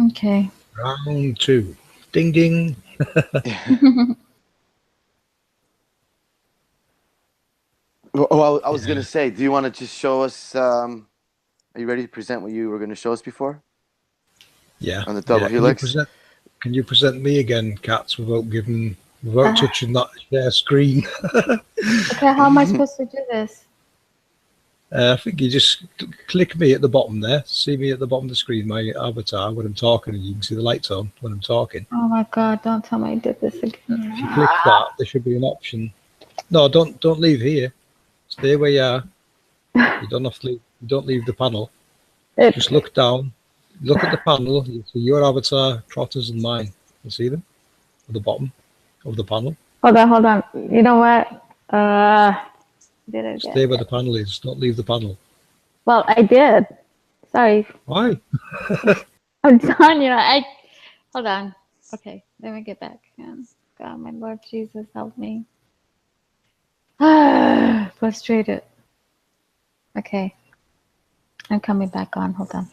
Okay. Round 2. Ding, ding. Well, I was going to say, do you want to just show us, are you ready to present what you were going to show us before? Yeah. On the double helix? Can you present me again, Cats, without touching that share screen? Okay, how am I supposed to do this? I think you just click me at the bottom there. See me at the bottom of the screen, my avatar, when I'm talking, and you can see the lights on when I'm talking. Oh my God, don't tell me I did this again. If you click that, there should be an option. No, don't leave here. Stay where you are. You don't have to leave. You don't leave the panel. Just look down. Look at the panel. You see your avatar, Trotters, and mine. You see them at the bottom of the panel. Hold on. You know what? Did I Stay where the panel is. Don't leave the panel. Well, I did. Sorry. Why? I'm done. Hold on. Okay, let me get back. God, my Lord Jesus, help me. Frustrated. Okay. I'm coming back on. Hold on.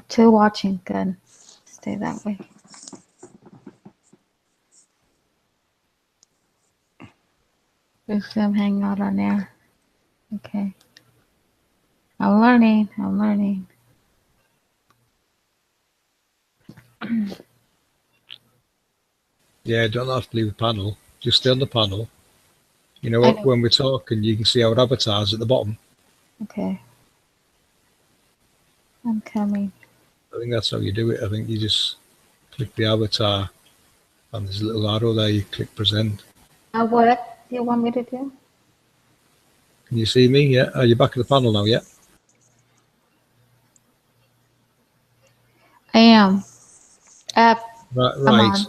Still watching. Good. Stay that way. There's some hangout on there. Okay. I'm learning. Yeah, don't have to leave the panel. Just stay on the panel. You know what? When we're talking, you can see our avatars at the bottom. Okay. I'm coming. I think that's how you do it. I think you just click the avatar, and there's a little arrow there. You click present. What do you want me to do? Can you see me? Yeah. Are you back at the panel now? Yeah. I am. Right.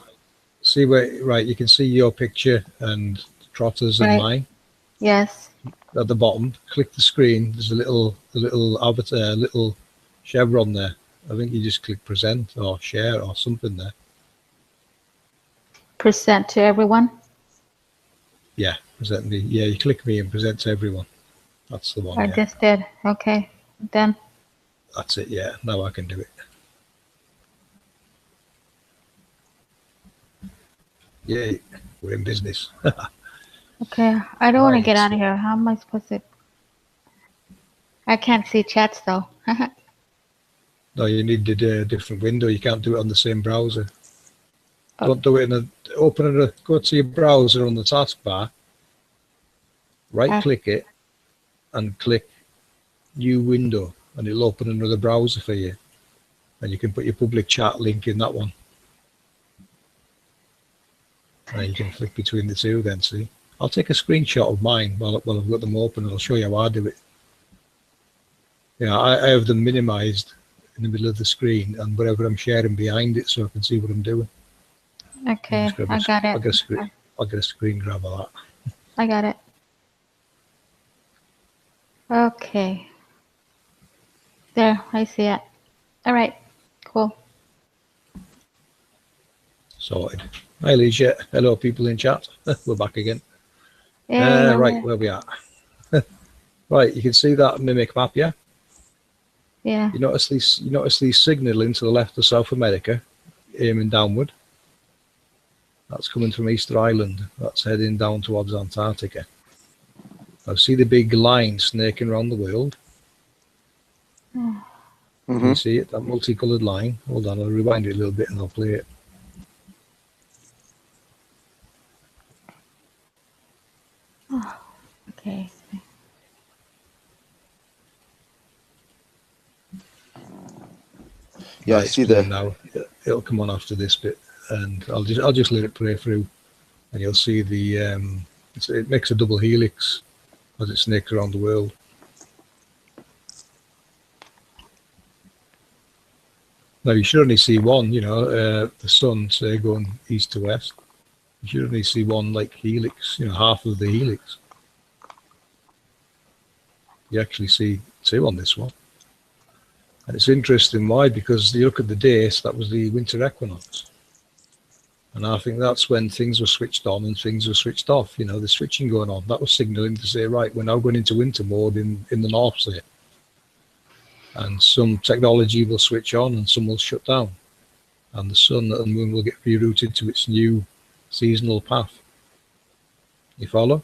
See where? Right. You can see your picture and Trotters and mine. Yes. At the bottom, click the screen. There's a little avatar, little chevron there. I think you just click present or share or something there. Present to everyone? Yeah, present me. Yeah, you click me and present to everyone. That's the one. I just did. Okay, done. That's it. Yeah, now I can do it. Yay, we're in business. Okay, I don't want to get out of here. How am I supposed to? I can't see chats though. No, you need a different window. You can't do it on the same browser. Oh. Don't do it go to your browser on the taskbar, right-click it, and click New Window, and it'll open another browser for you. And you can put your public chat link in that one. And you can flick between the two then, see? I'll take a screenshot of mine while I've got them open, and I'll show you how I do it. Yeah, I have them minimized in the middle of the screen, and whatever I'm sharing behind it, so I can see what I'm doing. Okay, I got it. I'll get a screen grab of that. I got it. Okay. There, I see it. All right, cool. Sorted. Hi, Alicia. Hello, people in chat. We're back again. Yeah, right, where we at? Right, you can see that mimic map, yeah? Yeah. You notice these signaling to the left of South America, aiming downward. That's coming from Easter Island. That's heading down towards Antarctica. I see the big line snaking around the world. Mm-hmm. Can you see it? That multicolored line. Hold on, I'll rewind it a little bit and I'll play it. Oh, okay. Yeah, I see that now. It'll come on after this bit, and I'll just let it play through, and you'll see the it makes a double helix as it snakes around the world. Now you should only see one, the sun, say, going east to west. You should only see one like helix, half of the helix. You actually see two on this one. And it's interesting, why? Because you look at the date, that was the winter equinox. And I think that's when things were switched on and things were switched off, the switching going on. That was signaling to say, right, we're now going into winter mode in the North, say. and some technology will switch on and some will shut down, and the sun and moon will get rerouted to its new seasonal path. You follow?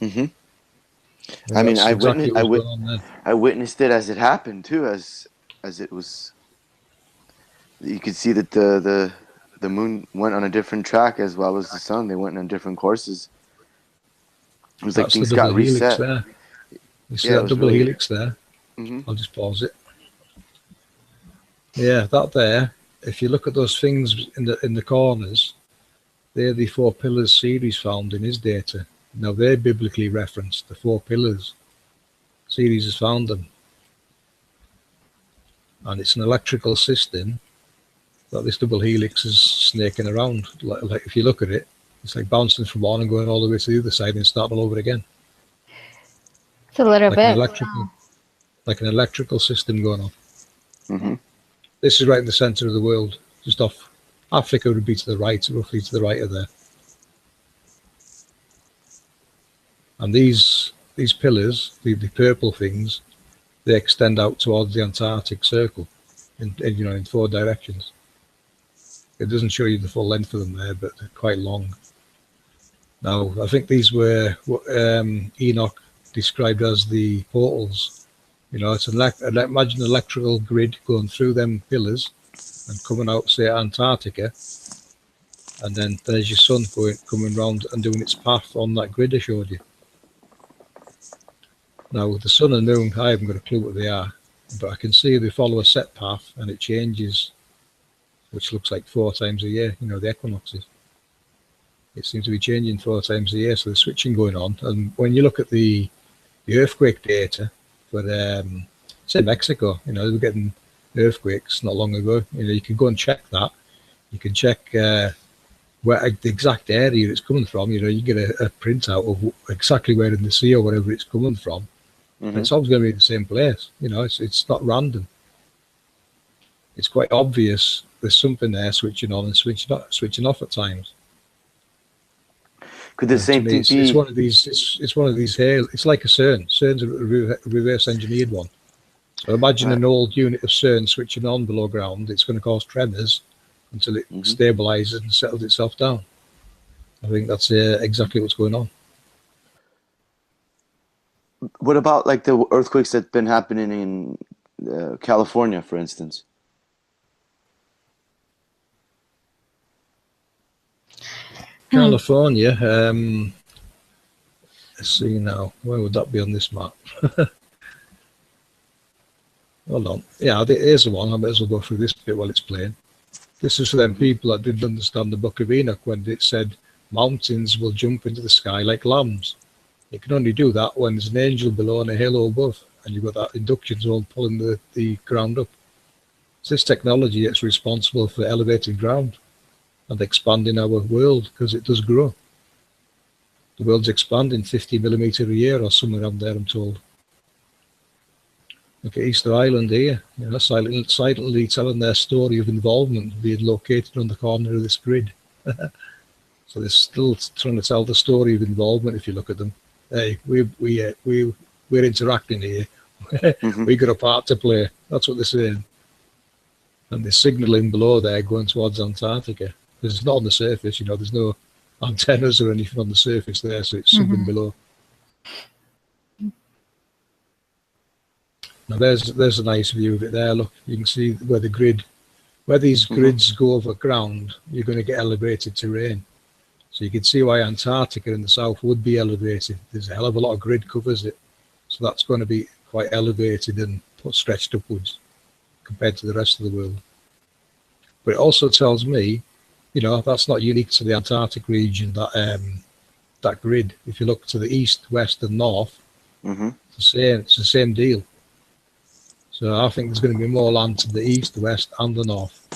Mm-hmm. And I mean, that's exactly what was going on then. I witnessed it as it happened too, as it was. You could see that the moon went on a different track as well as the sun. They went on different courses. It was like That's the things double got helix reset. there. You see Yeah, it that was double really. helix there? Mm-hmm. I'll just pause it. Yeah, that there. If you look at those things in the corners, they're the 4 pillars series found in his data. Now they're biblically referenced. The 4 pillars series has found them, and it's an electrical system that this double helix is snaking around. Like if you look at it, it's like bouncing from one and going all the way to the other side and starting all over again. It's a little Like an bit. electrical, like an electrical system going on. Mm-hmm. This is right in the center of the world, just off. Africa would be to the right, roughly to the right of there. And these pillars, the purple things, they extend out towards the Antarctic Circle, in 4 directions. It doesn't show you the full length of them there, but they're quite long. Now, I think these were what Enoch described as the portals. It's imagine an electrical grid going through them pillars and coming out, say, Antarctica, and then there's your sun coming round and doing its path on that grid I showed you. Now, with the sun and moon, I haven't got a clue what they are, but I can see they follow a set path and it changes, which looks like 4 times a year, the equinoxes. It seems to be changing 4 times a year, so there's switching going on. And when you look at the earthquake data for, say, Mexico, they were getting earthquakes not long ago. You can go and check that. You can check where the exact area it's coming from. You get a printout of exactly where in the sea or wherever it's coming from. Mm-hmm. And it's always going to be the same place. It's not random. It's quite obvious there's something there switching on and switching off at times. Could the same thing be? It's one of these. It's one of these here. It's like a CERN. CERN's a reverse engineered one. So imagine an old unit of CERN switching on below ground. It's going to cause tremors until it stabilizes and settles itself down. I think that's exactly what's going on. What about like the earthquakes that've been happening in California, for instance? California. Let's see now. Where would that be on this map? Hold on. Yeah, here's the one. I might as well go through this bit while it's playing. This is for them people that didn't understand the Book of Enoch when it said mountains will jump into the sky like lambs. You can only do that when there's an angel below and a halo above, and you've got that induction zone pulling the ground up. It's this technology that's responsible for elevated ground and expanding our world, because it does grow. The world's expanding 50 millimeter a year or somewhere around there, I'm told. Look at Easter Island here, silently telling their story of involvement, being located on the corner of this grid. So they're still trying to tell the story of involvement. If you look at them, hey, we're interacting here. We got a part to play. That's what they're saying. And they're signalling below there, going towards Antarctica. Because it's not on the surface, there's no antennas or anything on the surface there, so it's something below. Now there's a nice view of it there. Look, you can see where these grids go over ground, you're going to get elevated terrain. So you can see why Antarctica in the south would be elevated. There's a hell of a lot of grid covers it. So that's going to be quite elevated and stretched upwards compared to the rest of the world. But it also tells me, that's not unique to the Antarctic region, that grid. If you look to the east, west and north, it's the same deal. So I think there's going to be more land to the east, the west and the north,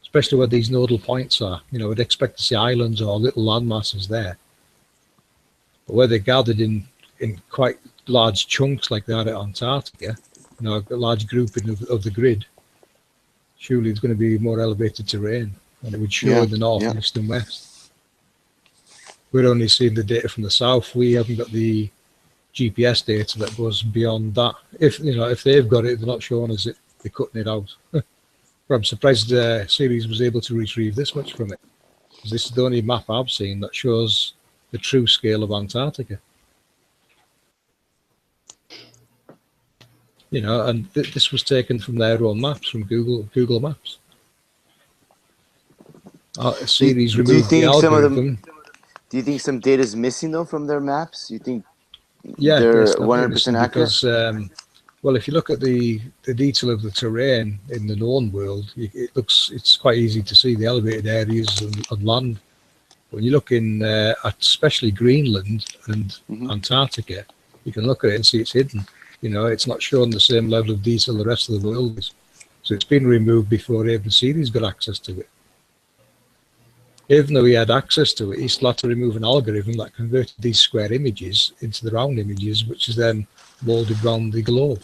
especially where these nodal points are. We'd expect to see islands or little land masses there. But where they're gathered in quite large chunks like they are at Antarctica, a large grouping of the grid, surely it's going to be more elevated terrain, and it would show in the north, east and west. We're only seeing the data from the south. We haven't got the GPS data that goes beyond that. If if they've got it, they're not showing us it. They're cutting it out. But I'm surprised the series was able to retrieve this much from it. Because this is the only map I've seen that shows the true scale of Antarctica. And this was taken from their own maps, from Google Maps. Series Do you removed the think some of algorithm. them? Do you think some data is missing though from their maps? You think Yeah, they're it's not 100% missing accurate? because, well, if you look at the detail of the terrain in the known world, it's quite easy to see the elevated areas and land. When you look in at especially Greenland and Antarctica, you can look at it and see it's hidden. It's not showing the same level of detail the rest of the world is. So it's been removed before even series got access to it. Even though he had access to it, he still had to remove an algorithm that converted these square images into the round images, which is then molded around the globe.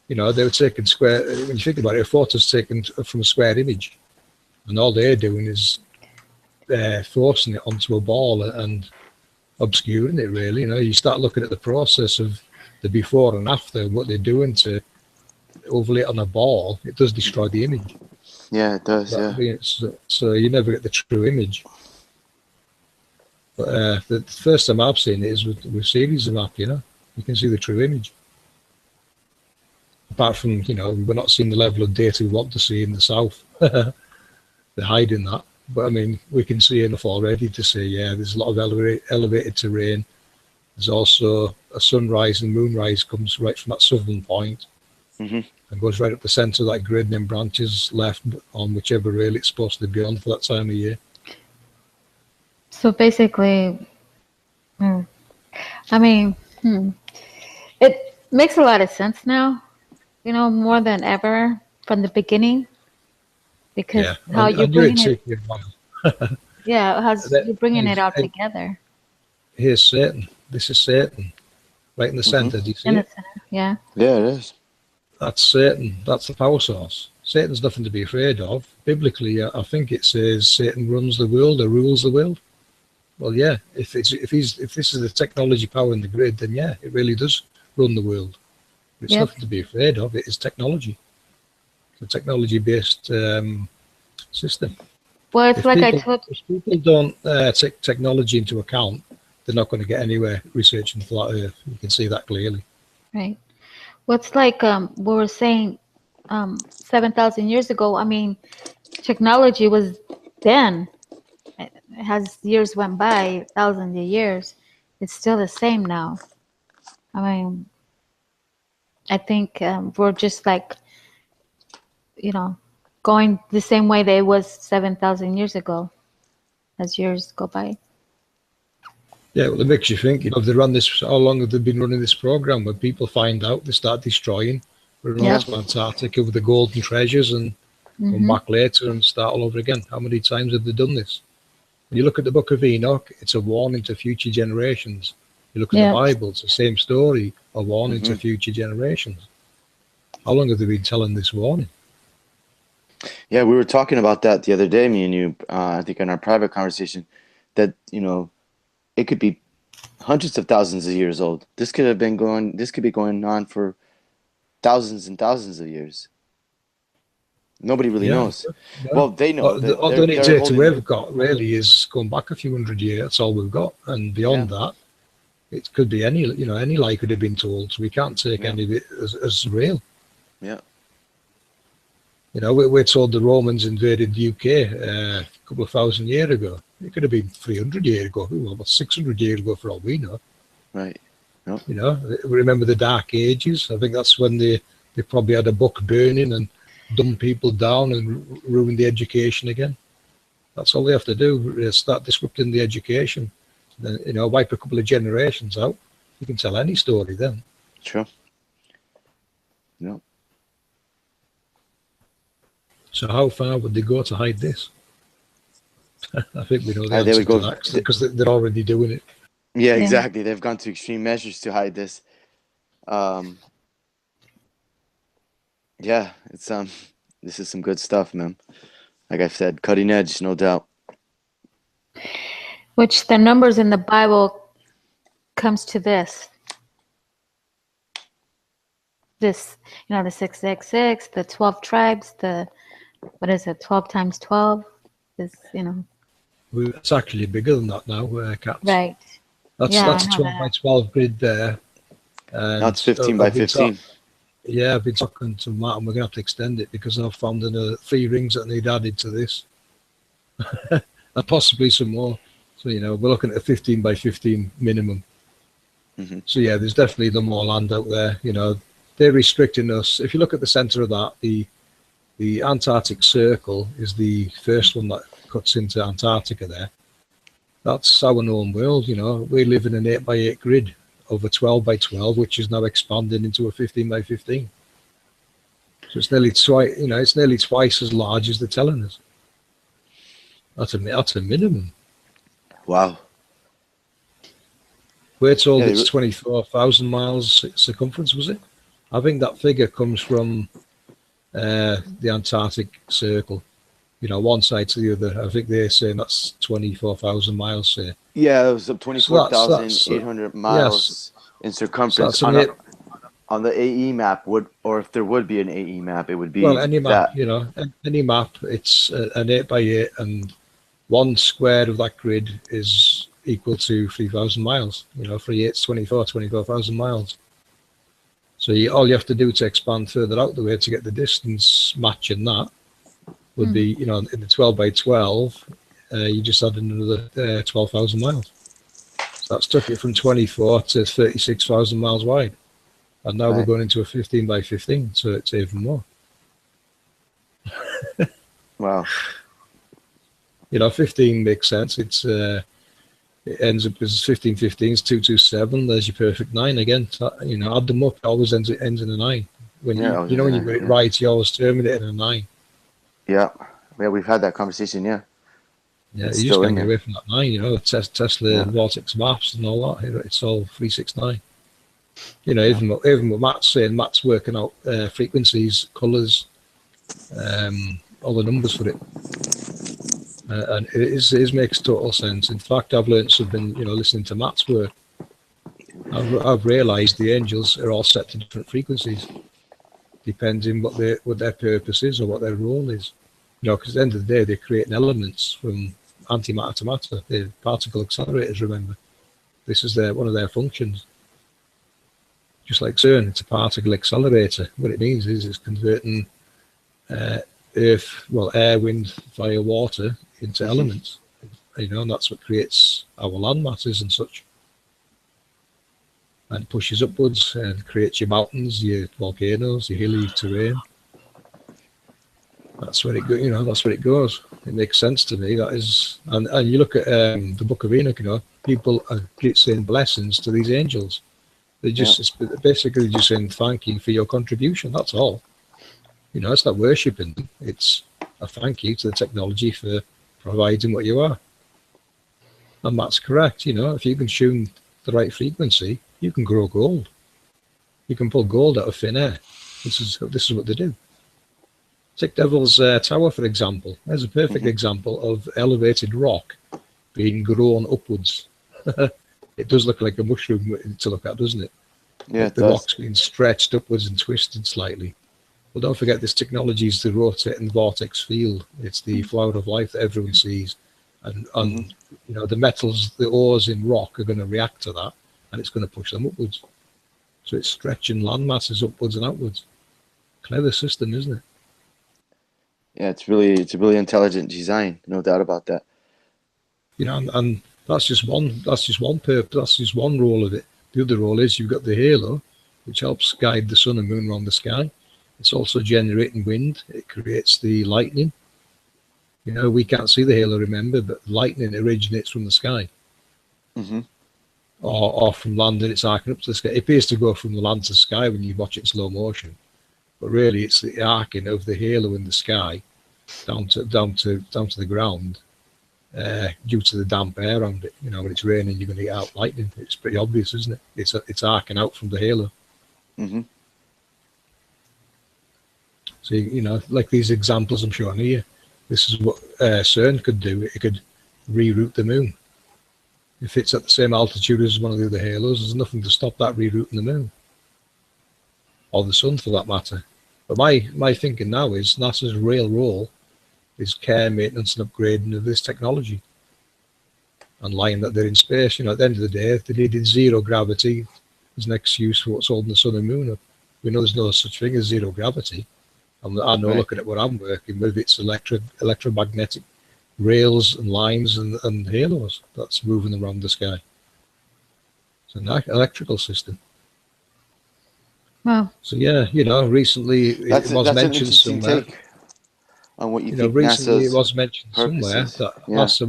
They were taking square, when you think about it, a photo's taken from a square image, and all they're doing is forcing it onto a ball and obscuring it, really. You start looking at the process of the before and after, what they're doing to overlay it on a ball. It does destroy the image. Yeah, it does. Yeah. So you never get the true image. But the first time I've seen it is with series of map. You can see the true image. Apart from we're not seeing the level of data we want to see in the south. They're hiding that. But I mean, we can see enough already to say, yeah, there's a lot of elevated terrain. There's also a sunrise and moonrise comes right from that southern point. And goes right up the centre of that grid and then branches left on whichever rail it's supposed to be on for that time of year. So basically, I mean, it makes a lot of sense now, more than ever from the beginning, because how you're bringing it, you're bringing it all together. Here's Satan. This is Satan, right in the centre. Do you see it? Yeah. Yeah, it is. That's Satan. That's the power source. Satan's nothing to be afraid of. Biblically, I think it says Satan runs the world or rules the world. Well, yeah. If this is the technology power in the grid, then yeah, it really does run the world. It's nothing to be afraid of. It is technology. It's a technology-based system. Well, it's if people don't take technology into account, they're not going to get anywhere researching flat Earth. You can see that clearly. Right. What's like we were saying 7,000 years ago. I mean, technology was then. As years went by, thousands of years, it's still the same now. I mean, I think we're just like, going the same way they was 7,000 years ago as years go by. Yeah, well, it makes you think, if they run this, how long have they been running this program? When people find out, they start destroying. We're in Antarctica with the golden treasures and come back later and start all over again. How many times have they done this? When you look at the Book of Enoch, it's a warning to future generations. You look at the Bible, it's the same story, a warning to future generations. How long have they been telling this warning? Yeah, we were talking about that the other day, me and you, I think in our private conversation, that, it could be hundreds of thousands of years old. This could be going on for thousands and thousands of years. Nobody really knows. Yeah. Well, they know. The only data we've got really is going back a few hundred years. That's all we've got, and beyond that, it could be any lie could have been told. So we can't take any of it as real. Yeah. We're told the Romans invaded the UK a couple of thousand years ago. It could have been 300 years ago, about 600 years ago for all we know. Right. Yep. Remember the Dark Ages? I think that's when they probably had a book burning and dumb people down and ruin the education again. That's all they have to do, start disrupting the education. Then, wipe a couple of generations out. You can tell any story then. Sure. Yeah. So how far would they go to hide this? I think we know the answer to that because they're already doing it. Yeah, exactly. They've gone to extreme measures to hide this. Yeah, it's this is some good stuff, man. Like I said, cutting edge, no doubt. Which the numbers in the Bible comes to this, the 666, the 12 tribes, the, what is it, 12 times 12 is, It's actually bigger than that now, Cats. right. That's Yeah, that's I a know 12 by that. 12 grid there. And Now it's 15 by I've been 15. I've been talking to Matt, and we're gonna have to extend it because I've found another 3 rings that need added to this, and possibly some more. So we're looking at a 15 by 15 minimum. Mm-hmm. So yeah, there's definitely the more land out there. They're restricting us. If you look at the center of that, the Antarctic Circle is the first one that cuts into Antarctica there. That's our known world. We live in an 8 by 8 grid over 12 by 12, which is now expanding into a 15 by 15. So it's nearly twice as large as they're telling us. That's a minimum. Wow. We're told it's 24,000 miles circumference, was it? I think that figure comes from the Antarctic Circle. One side to the other. I think they're saying that's 24,000 miles, say. Yeah, it was 24,800 miles in circumference on the AE map. Or if there would be an AE map, it would be any map. Any map. It's an 8 by 8, and 1 square of that grid is equal to 3,000 miles. 3 8's 24,000 miles. So all you have to do to expand further out the way to get the distance matching that would be, in the 12 by 12, you just add another 12,000 miles. So that's took it from 24 to 36,000 miles wide. And now we're going into a 15 by 15, so it's even more. Wow. 15 makes sense. It ends up as 15 15s, 227. There's your perfect 9 again. So, add them up, it always ends in a 9. When you get it right, you always terminate in a 9. Yeah, we've had that conversation. Yeah, you just can't get away from that 9. Tesla vortex maps and all that. It's all 369. Even what Matt's saying, Matt's working out frequencies, colors, all the numbers for it, and it makes total sense. In fact, I've learned something. Listening to Matt's work, I've realised the angels are all set to different frequencies, depending what their purpose is or what their role is. Because at the end of the day, they're creating elements from antimatter to matter. They're particle accelerators, remember. This is one of their functions. Just like CERN, it's a particle accelerator. What it means is it's converting air, wind, fire, water into elements. And that's what creates our land masses and such. And pushes upwards and creates your mountains, your volcanoes, your hilly terrain. That's where it goes. That's where it goes. It makes sense to me. That is, and you look at the Book of Enoch. People are saying blessings to these angels. They're just basically just saying thank you for your contribution. That's all. It's not worshipping them. It's a thank you to the technology for providing what you are. And that's correct. If you can tune the right frequency, you can grow gold. You can pull gold out of thin air. This is what they do. Take Devil's Tower, for example. There's a perfect example of elevated rock being grown upwards. It does look like a mushroom to look at, doesn't it? Yeah, the rock's being stretched upwards and twisted slightly. Well, don't forget this technology is the rotating vortex field. It's the flower of life that everyone sees. And the metals, the ores in rock are going to react to that, and it's going to push them upwards. So it's stretching land masses upwards and outwards. Clever system, isn't it? Yeah, it's a really intelligent design, no doubt about that. And that's just one purpose. That's just one role of it. The other role is you've got the halo, which helps guide the sun and moon around the sky. It's also generating wind. It creates the lightning. We can't see the halo, remember, but lightning originates from the sky, or from land, and it's arcing up to the sky. It appears to go from the land to the sky when you watch it in slow motion, but really it's the arcing of the halo in the sky down to the ground. Due to the damp air around it, when it's raining, you're going to get out lightning. It's pretty obvious, isn't it? It's arcing out from the halo. So like these examples I'm showing here, this is what CERN could do. It could reroute the moon. if it's at the same altitude as one of the other halos, there's nothing to stop that rerouting the moon or the sun for that matter. But my thinking now is NASA's real role is care, maintenance, and upgrading of this technology. And lying that they're in space, at the end of the day, if they needed zero gravity as an excuse for what's holding the sun and moon up, we know there's no such thing as zero gravity. And I know, looking at what I'm working with, it's electromagnetic rails and lines and halos that's moving around the sky. It's an electrical system. Wow. So yeah, recently it was mentioned somewhere. Take on what you think recently NASA's it was mentioned somewhere that NASA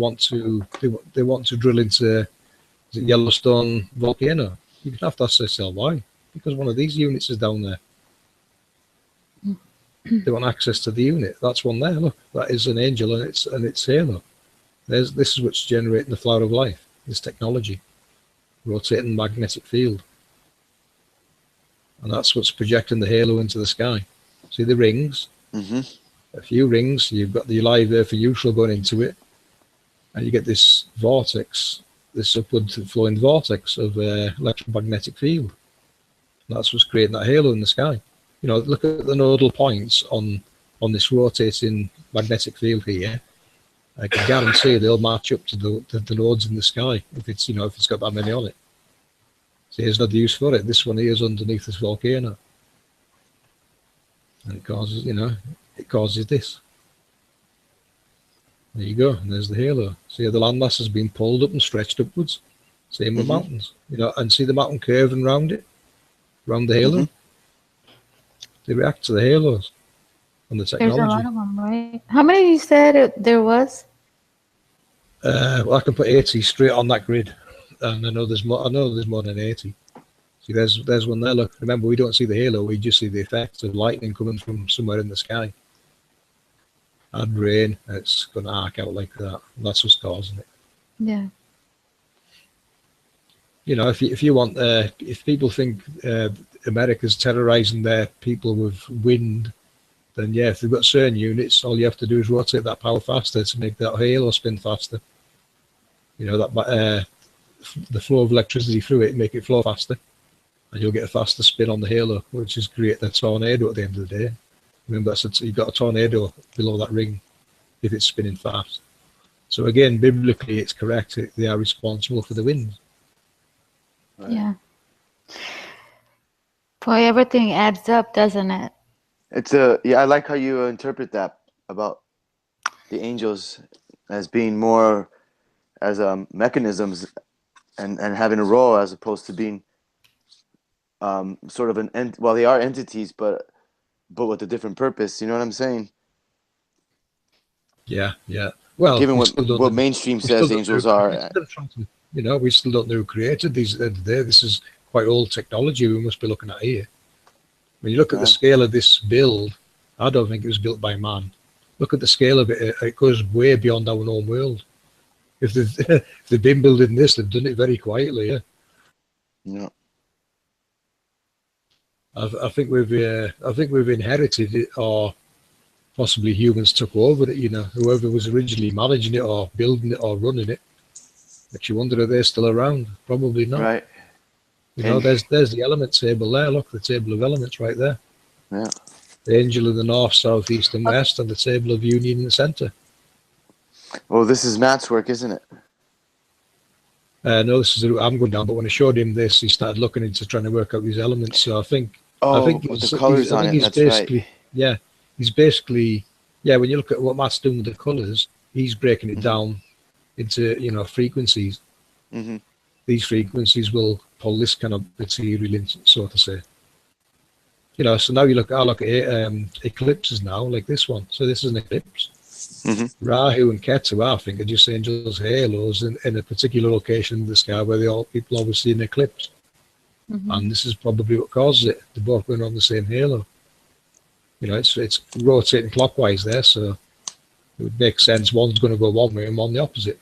want to drill into the Yellowstone volcano. You can have to ask yourself why, because one of these units is down there. They want access to the unit. That's one there. Look, that is an angel, and it's halo. This is what's generating the flower of life. This technology, rotating magnetic field, and that's what's projecting the halo into the sky. See the rings? A few rings. You've got the live Earth neutral going into it, and you get this vortex, this upward flowing vortex of electromagnetic field. And that's what's creating that halo in the sky. Look at the nodal points on this rotating magnetic field here. I can guarantee they'll match up to the nodes in the sky if it's got that many on it. So here's another use for it. This one here is underneath this volcano, and it causes this. There you go, and there's the halo. See, the landmass has been pulled up and stretched upwards. Same with mountains, and see the mountain curving around it, around the halo. They react to the halos and the technology. There's a lot of them, right? How many you said there was? Well, I can put 80 straight on that grid, and I know there's more. I know there's more than 80. See, there's one there. Look, remember, we don't see the halo; we just see the effects of lightning coming from somewhere in the sky. And rain, it's going to arc out like that. And that's what's causing it. Yeah. If you want, if people think America's terrorizing their people with wind, then yeah, if they've got certain units, all you have to do is rotate that power faster to make that halo spin faster. The flow of electricity through it, make it flow faster, and you'll get a faster spin on the halo, which is create the tornado at the end of the day. Remember, you've got a tornado below that ring if it's spinning fast. So again, biblically, it's correct. They are responsible for the winds. Right. Yeah. Boy, everything adds up, doesn't it? I like how you interpret that about the angels as being more as mechanisms and having a role as opposed to being sort of they are entities, but with a different purpose. You know what I'm saying? Yeah. Well, given what mainstream says angels are. We still don't know who created these. This is quite old technology we must be looking at here. When you look at the scale of this build, I don't think it was built by man. Look at the scale of it. It goes way beyond our known world. If they've been building this, they've done it very quietly. Yeah. I think we've inherited it, or possibly humans took over it. Whoever was originally managing it or building it or running it. Makes you wonder if they're still around. Probably not. Right. There's the element table there. Look, the table of elements right there. Yeah. The angel of the north, south, east, and west, and the table of union in the center. Oh, this is Matt's work, isn't it? No, this is the route I'm going down. But when I showed him this, he started looking into trying to work out these elements. So I think with the colors on it. That's right. Yeah, he's basically when you look at what Matt's doing with the colors, he's breaking it down into frequencies. Mm-hmm. These frequencies will pull this kind of material in, so to say. So now I look at eclipses now, like this one. So this is an eclipse. Mm-hmm. Rahu and Ketu, I think, are just angels' halos in a particular location in the sky where people always see an eclipse. Mm-hmm. And this is probably what causes it. They're both going on the same halo. It's rotating clockwise there, so it would make sense one's going to go one way and one the opposite.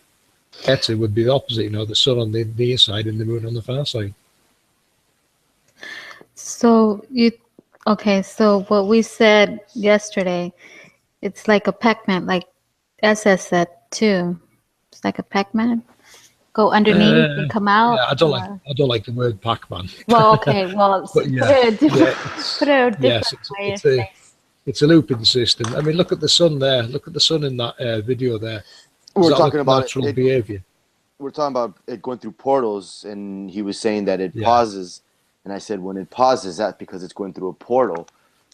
Ketu would be the opposite, the sun on the near side and the moon on the far side. So so what we said yesterday, it's like a Pac-Man, like SS said too. It's like a Pac-Man. go underneath and come out? Yeah, I don't like the word Pac-Man. Well, okay. Well, But yeah, put it a different yes, way of it's saying. it's a looping system. I mean, look at the sun there. Look at the sun in that video there. Does We're that talking look about natural it. behavior? We're talking about it going through portals, and he was saying that it Yeah. pauses. And I said, when it pauses, that's because it's going through a portal.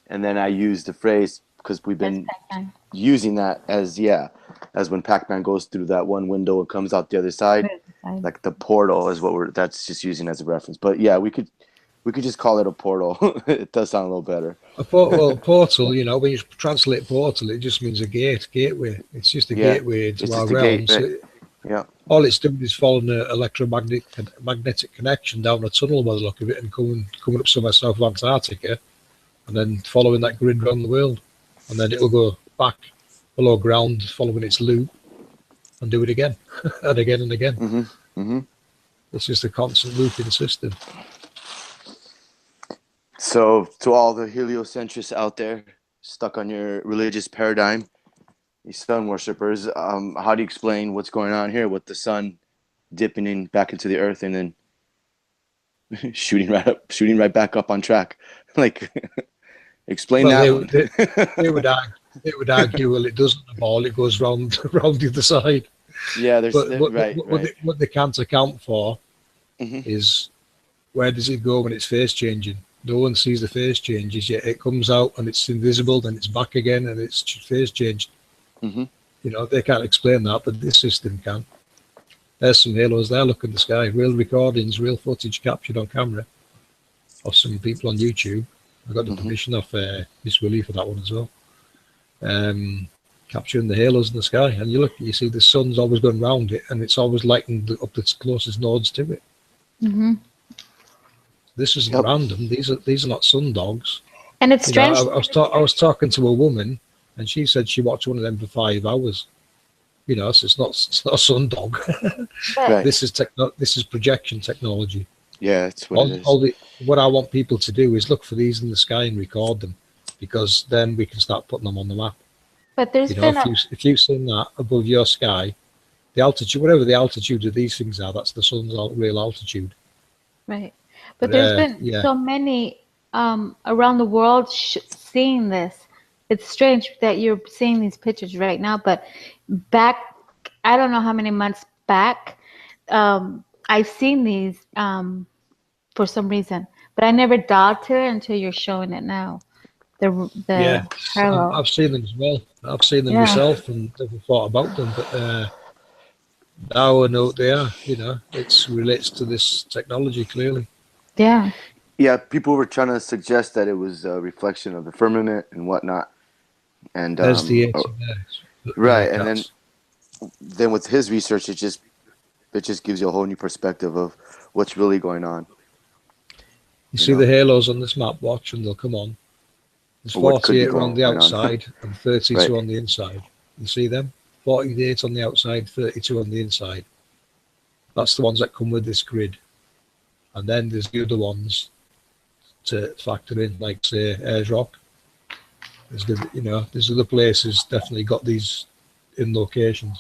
And then I used the phrase because we've been Pac-Man. using that as when Pac-Man goes through that one window and comes out the other side. Like the portal is what that's just using as a reference. But yeah, we could just call it a portal. It does sound a little better. Portal, you know, when you translate portal, it just means a gateway. It's just a gateway into it's our just a realm. gateway. Yeah. All it's doing is following an electromagnetic connection down a tunnel by the look of it, and coming up somewhere south of Antarctica, and then following that grid around the world, and then it'll go back below ground, following its loop, and do it again and again and again. Mm-hmm. Mm-hmm. It's just a constant looping system. So, to all the heliocentrists out there stuck on your religious paradigm, you sun worshippers, how do you explain what's going on here with the sun dipping in back into the earth and then shooting right back up on track? Like, explain that. They would argue, well, it doesn't the ball; it goes round the other side. Yeah, there's right. What they can't account for is where does it go when its phase changing? No one sees the phase changes, yet it comes out and it's invisible, then it's back again and it's phase changed. Mm-hmm. You know, they can't explain that, but this system can. There's some halos there, look at the sky, real recordings, real footage captured on camera of some people on YouTube. I got the permission of Miss Willie for that one as well. Capturing the halos in the sky, and you see the sun's always going round it, and it's always lighting up the closest nodes to it. Mm-hmm. This isn't random. These are not sun dogs. And it's strange. I was talking to a woman, and she said she watched one of them for 5 hours. You know, so it's not a sun dog. Right. This is projection technology. Yeah, it's what it is. What I want people to do is look for these in the sky and record them, because then we can start putting them on the map. But there's been if you've seen that above your sky, the altitude, whatever the altitude of these things are, that's the sun's real altitude. Right. But there's been so many around the world seeing this. It's strange that you're seeing these pictures right now, but back, I don't know how many months back, I've seen these for some reason, but I never doubted it until you're showing it now. I've seen them as well. I've seen them myself and never thought about them, but now I know what they are. You know, it relates to this technology clearly. Yeah. Yeah, people were trying to suggest that it was a reflection of the firmament and whatnot. And there's the answer there. Right, and then with his research, it just gives you a whole new perspective of what's really going on. You see the halos on this map, watch, and they'll come on. There's 48 on the outside and 32 on the inside. You see them? 48 on the outside, 32 on the inside. That's the ones that come with this grid. And then there's the other ones to factor in, like say Ayers Rock. There's other places definitely got these in locations.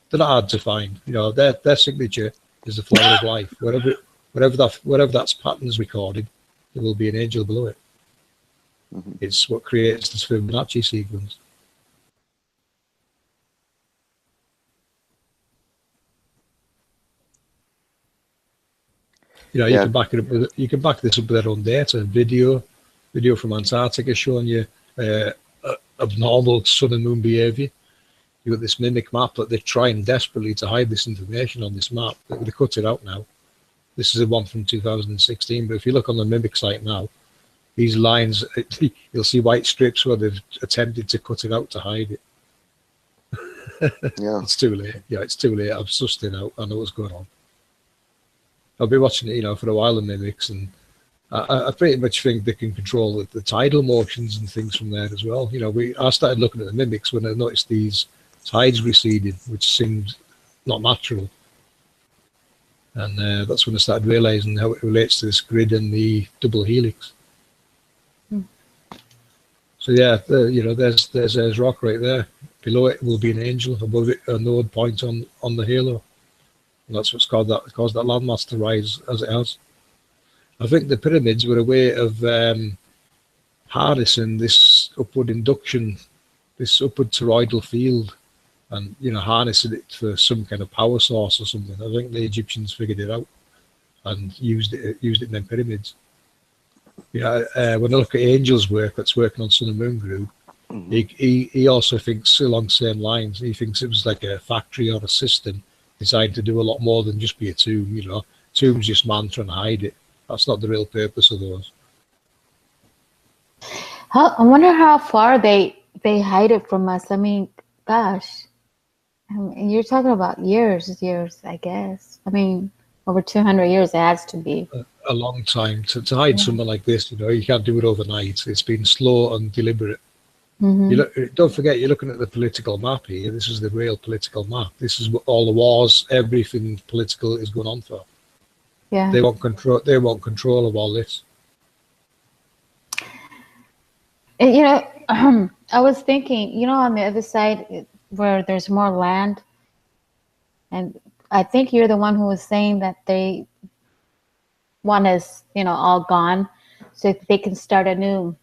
They're not hard to find. You know, their signature is the flower of life. Wherever that's patterns recorded, there will be an angel below it. It's what creates this Fibonacci sequence. You know, you can back it up with, you can back this up with their own data, video from Antarctica showing you abnormal sun and moon behavior. You've got this mimic map that they're trying desperately to hide this information on this map. They cut it out now. This is the one from 2016, but if you look on the mimic site now, these lines, you'll see white strips where they've attempted to cut it out to hide it. Yeah. It's too late. Yeah, it's too late. I've sussed it out. I know what's going on. I've been watching it, for a while, the mimics, and I pretty much think they can control the tidal motions and things from there as well. I started looking at the mimics when I noticed these tides receding, which seemed not natural. And that's when I started realizing how it relates to this grid and the double helix. So yeah, there's Ayers Rock right there. Below it will be an angel. Above it, a node point on the halo. And that's what's caused that landmass to rise as it has. I think the pyramids were a way of harnessing this upward induction, this upward toroidal field, and harnessing it for some kind of power source or something. I think the Egyptians figured it out and used it in their pyramids. When I look at Angel's work, that's working on Sun and Moon Group, he also thinks along the same lines. He thinks it was like a factory or a system designed to do a lot more than just be a tomb. Tombs just man trying to hide it. That's not the real purpose of those. I wonder how far they hide it from us. I mean, gosh, you're talking about years, I guess. I mean, over 200 years it has to be. A long time to hide something like this. You can't do it overnight. It's been slow and deliberate. Don't forget, you're looking at the political map here. This is the real political map. This is what all the wars, everything political is going on for. Yeah. They want control of all this. And, I was thinking, on the other side where there's more land, and I think you're the one who was saying that they want us, all gone, so they can start a new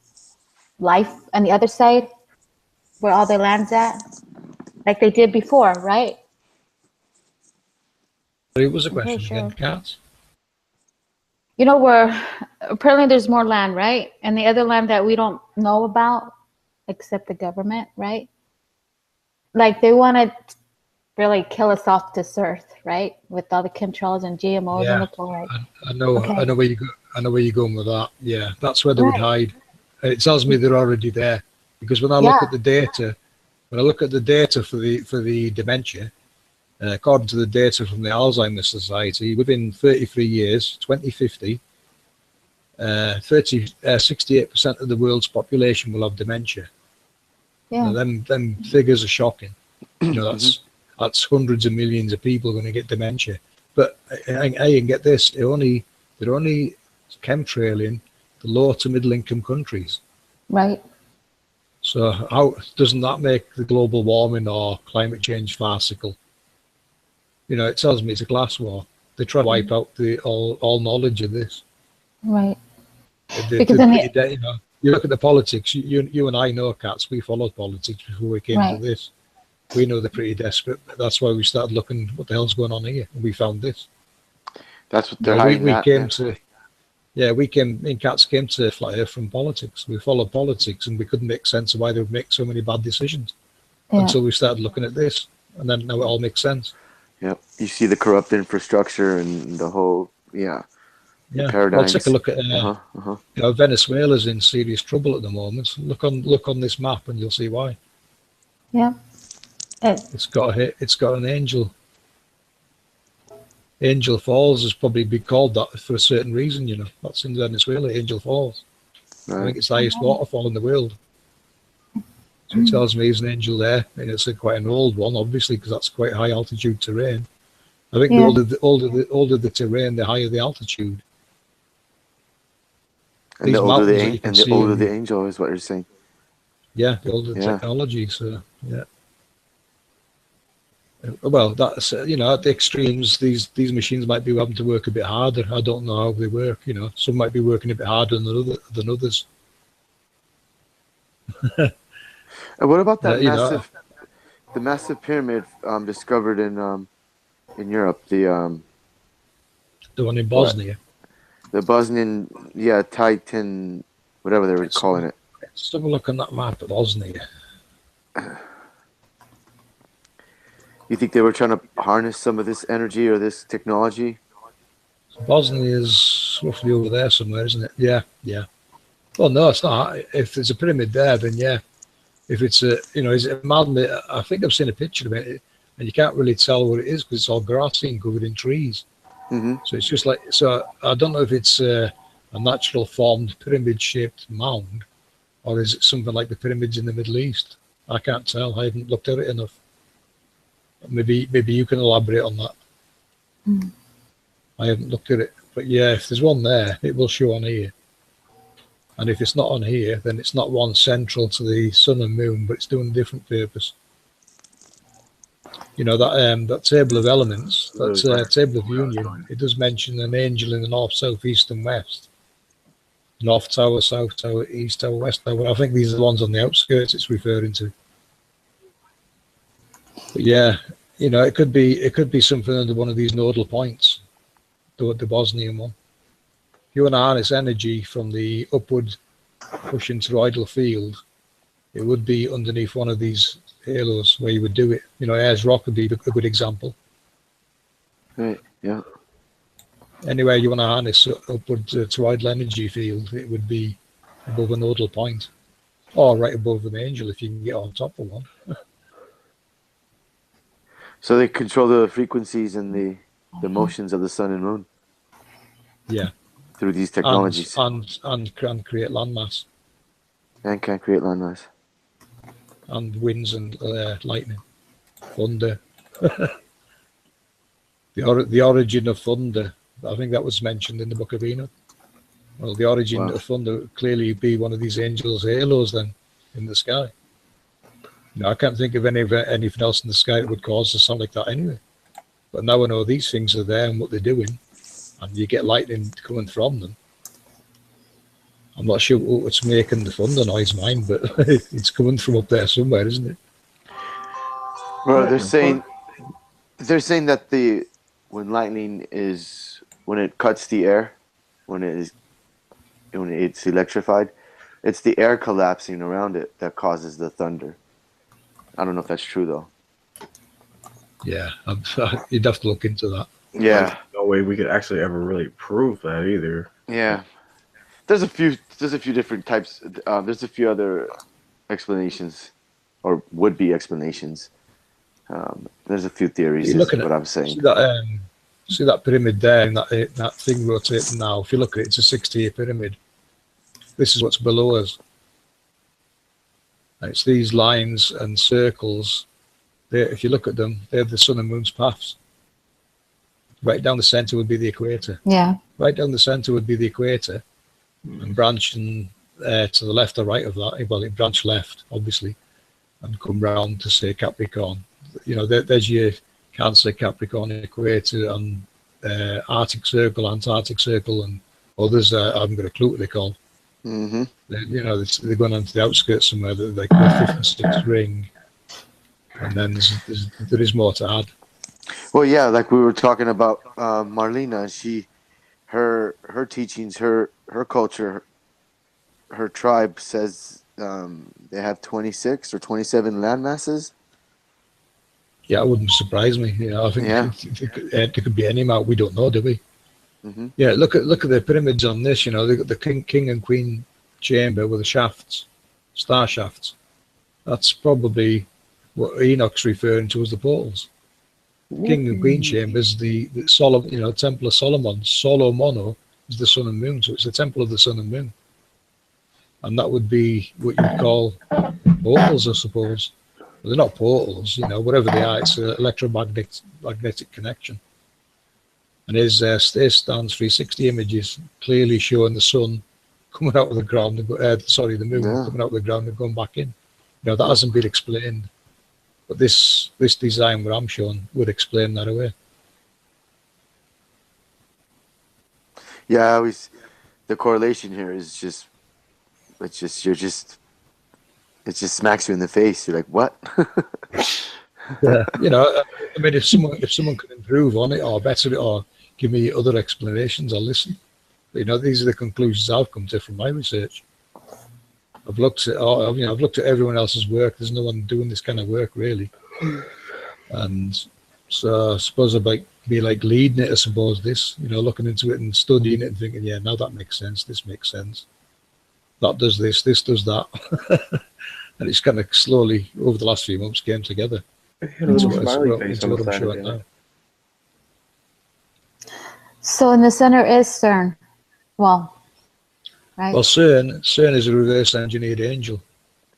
life on the other side where all their land's at, like they did before, right? It was a question again, Kat. Where apparently there's more land, right? And the other land that we don't know about, except the government, right? Like they want to really kill us off this earth, right? With all the chemtrails and GMOs and the fluoride. I know. Okay. I know where you go. I know where you're going with that. Yeah, that's where they would hide. It tells me they're already there, because when I look at the data, for the dementia, according to the data from the Alzheimer's Society, within 33 years, 2050, 68% of the world's population will have dementia. Yeah. Them figures are shocking. That's hundreds of millions of people going to get dementia. But I can get this: they're only chemtrailing the low to middle income countries. Right. So how doesn't that make the global warming or climate change farcical? It tells me it's a class war. They try to wipe out all knowledge of this. Right. Because you look at the politics. You and I know, Cats. We followed politics before we came to this. We know they're pretty desperate. That's why we started looking what the hell's going on here, and we found this. That's what they're hiding. Me and Cats came to Flat Earth from politics. We followed politics, and we couldn't make sense of why they would make so many bad decisions until we started looking at this, and then now it all makes sense. Yeah, you see the corrupt infrastructure and the whole paradigms. Well, take a look at Venezuela's in serious trouble at the moment. Look on this map, and you'll see why. Yeah, it's got an angel. Angel Falls has probably been called that for a certain reason. That's in Venezuela, Angel Falls. Right. I think it's the highest waterfall in the world. So it tells me there's an angel there, and it's quite an old one, obviously, because that's quite high altitude terrain. I think the older the terrain, the higher the altitude. And the older the angel is what you're saying. Yeah, the older the technology. So yeah. Well, that's at the extremes. These machines might be having to work a bit harder. I don't know how they work. Some might be working a bit harder than others. And what about that the massive pyramid discovered in Europe? The one in Bosnia. The Bosnian, Titan, whatever they were calling it. Let's have a look on that map of Bosnia. You think they were trying to harness some of this energy or this technology? Bosnia is roughly over there somewhere, isn't it? Yeah. Well, no, it's not. If there's a pyramid there, then yeah. If it's is it a mountain? I think I've seen a picture of it, and you can't really tell what it is because it's all grassy and covered in trees. Mm-hmm. So it's just like, I don't know if it's a natural formed pyramid-shaped mound, or is it something like the pyramids in the Middle East? I can't tell. I haven't looked at it enough. Maybe you can elaborate on that. Mm. I haven't looked at it, but yeah, if there's one there, it will show on here. And if it's not on here, then it's not one central to the sun and moon, but it's doing a different purpose. you know, that table of elements, that Really? table of union, it does mention an angel in the north, south, east, and west. North tower, south tower, east tower, west tower. I think these are the ones on the outskirts it's referring to. But yeah, you know, it could be something under one of these nodal points, the Bosnian one. If you want to harness energy from the upward pushing toroidal field, it would be underneath one of these halos where you would do it. You know, Ayers Rock would be a good example. Right. Yeah. Anywhere you want to harness upward toroidal energy field, it would be above a nodal point, or right above an angel if you can get on top of one. So they control the frequencies and the motions of the sun and moon. Yeah. Through these technologies. And can create landmass. And can create landmass. And winds and lightning, thunder. The origin of thunder, I think that was mentioned in the Book of Enoch. Well, the origin of thunder would clearly be one of these angels' halos then in the sky. You know, I can't think of anything else in the sky that would cause a sound like that anyway. But now I know these things are there and what they're doing, and you get lightning coming from them. I'm not sure what's making the thunder noise, mine, but it's coming from up there somewhere, isn't it? Well, they're saying that when lightning is, when it cuts the air, when it's electrified, it's the air collapsing around it that causes the thunder. I don't know if that's true though. Yeah, you'd have to look into that. Yeah. No way we could actually ever really prove that either. Yeah. There's a few different types. There's a few other explanations, or would-be explanations. There's a few theories. Is what I'm saying. See that pyramid there, and that thing rotating now. If you look at it, it's a 6-tier pyramid. This is what's below us. And it's these lines and circles. If you look at them, they're the sun and moon's paths. Right down the center would be the equator. Yeah. Right down the center would be the equator, and branching to the left or right of that. Well, it branch left, obviously, and come round to say Capricorn. You know, there's your Cancer, Capricorn, equator, and Arctic Circle, Antarctic Circle, and others. I haven't got a clue what they're called. Mm-hmm. You know, they're going onto the outskirts somewhere. They're like the 5th and 6th ring, and then there is more to add. Well, yeah, like we were talking about Marlena. Her teachings, her culture, her tribe says they have 26 or 27 land masses. Yeah, it wouldn't surprise me. You know, I think it could be any amount. We don't know, do we? Mm-hmm. Yeah, look at the pyramids on this. You know, they got the king and queen chamber with the shafts, star shafts. That's probably what Enoch's referring to as the portals. King and queen chambers, the Temple of Solomon. Solomono is the sun and moon, so it's the temple of the sun and moon, and that would be what you'd call portals, I suppose. Well, they're not portals, you know, whatever they are. It's an electromagnetic connection. And his stands 360 images clearly showing the sun coming out of the ground, the moon coming out of the ground and going back in. You know, that hasn't been explained. But this design where I'm showing would explain that away. Yeah, the correlation here is it just smacks you in the face. You're like, what? Yeah, you know, I mean, if someone can improve on it or better it or give me other explanations, I'll listen. But, you know, these are the conclusions I've come to from my research. I've looked at everyone else's work. There's no one doing this kind of work really, and so I suppose I'd be like leading it. I suppose this, you know, looking into it and studying it and thinking, yeah, now that makes sense. This makes sense. That does this. This does that, and it's kind of slowly over the last few months came together. Into what I'm showing now. So in the center is CERN. Well. Right. Well, CERN is a reverse engineered angel.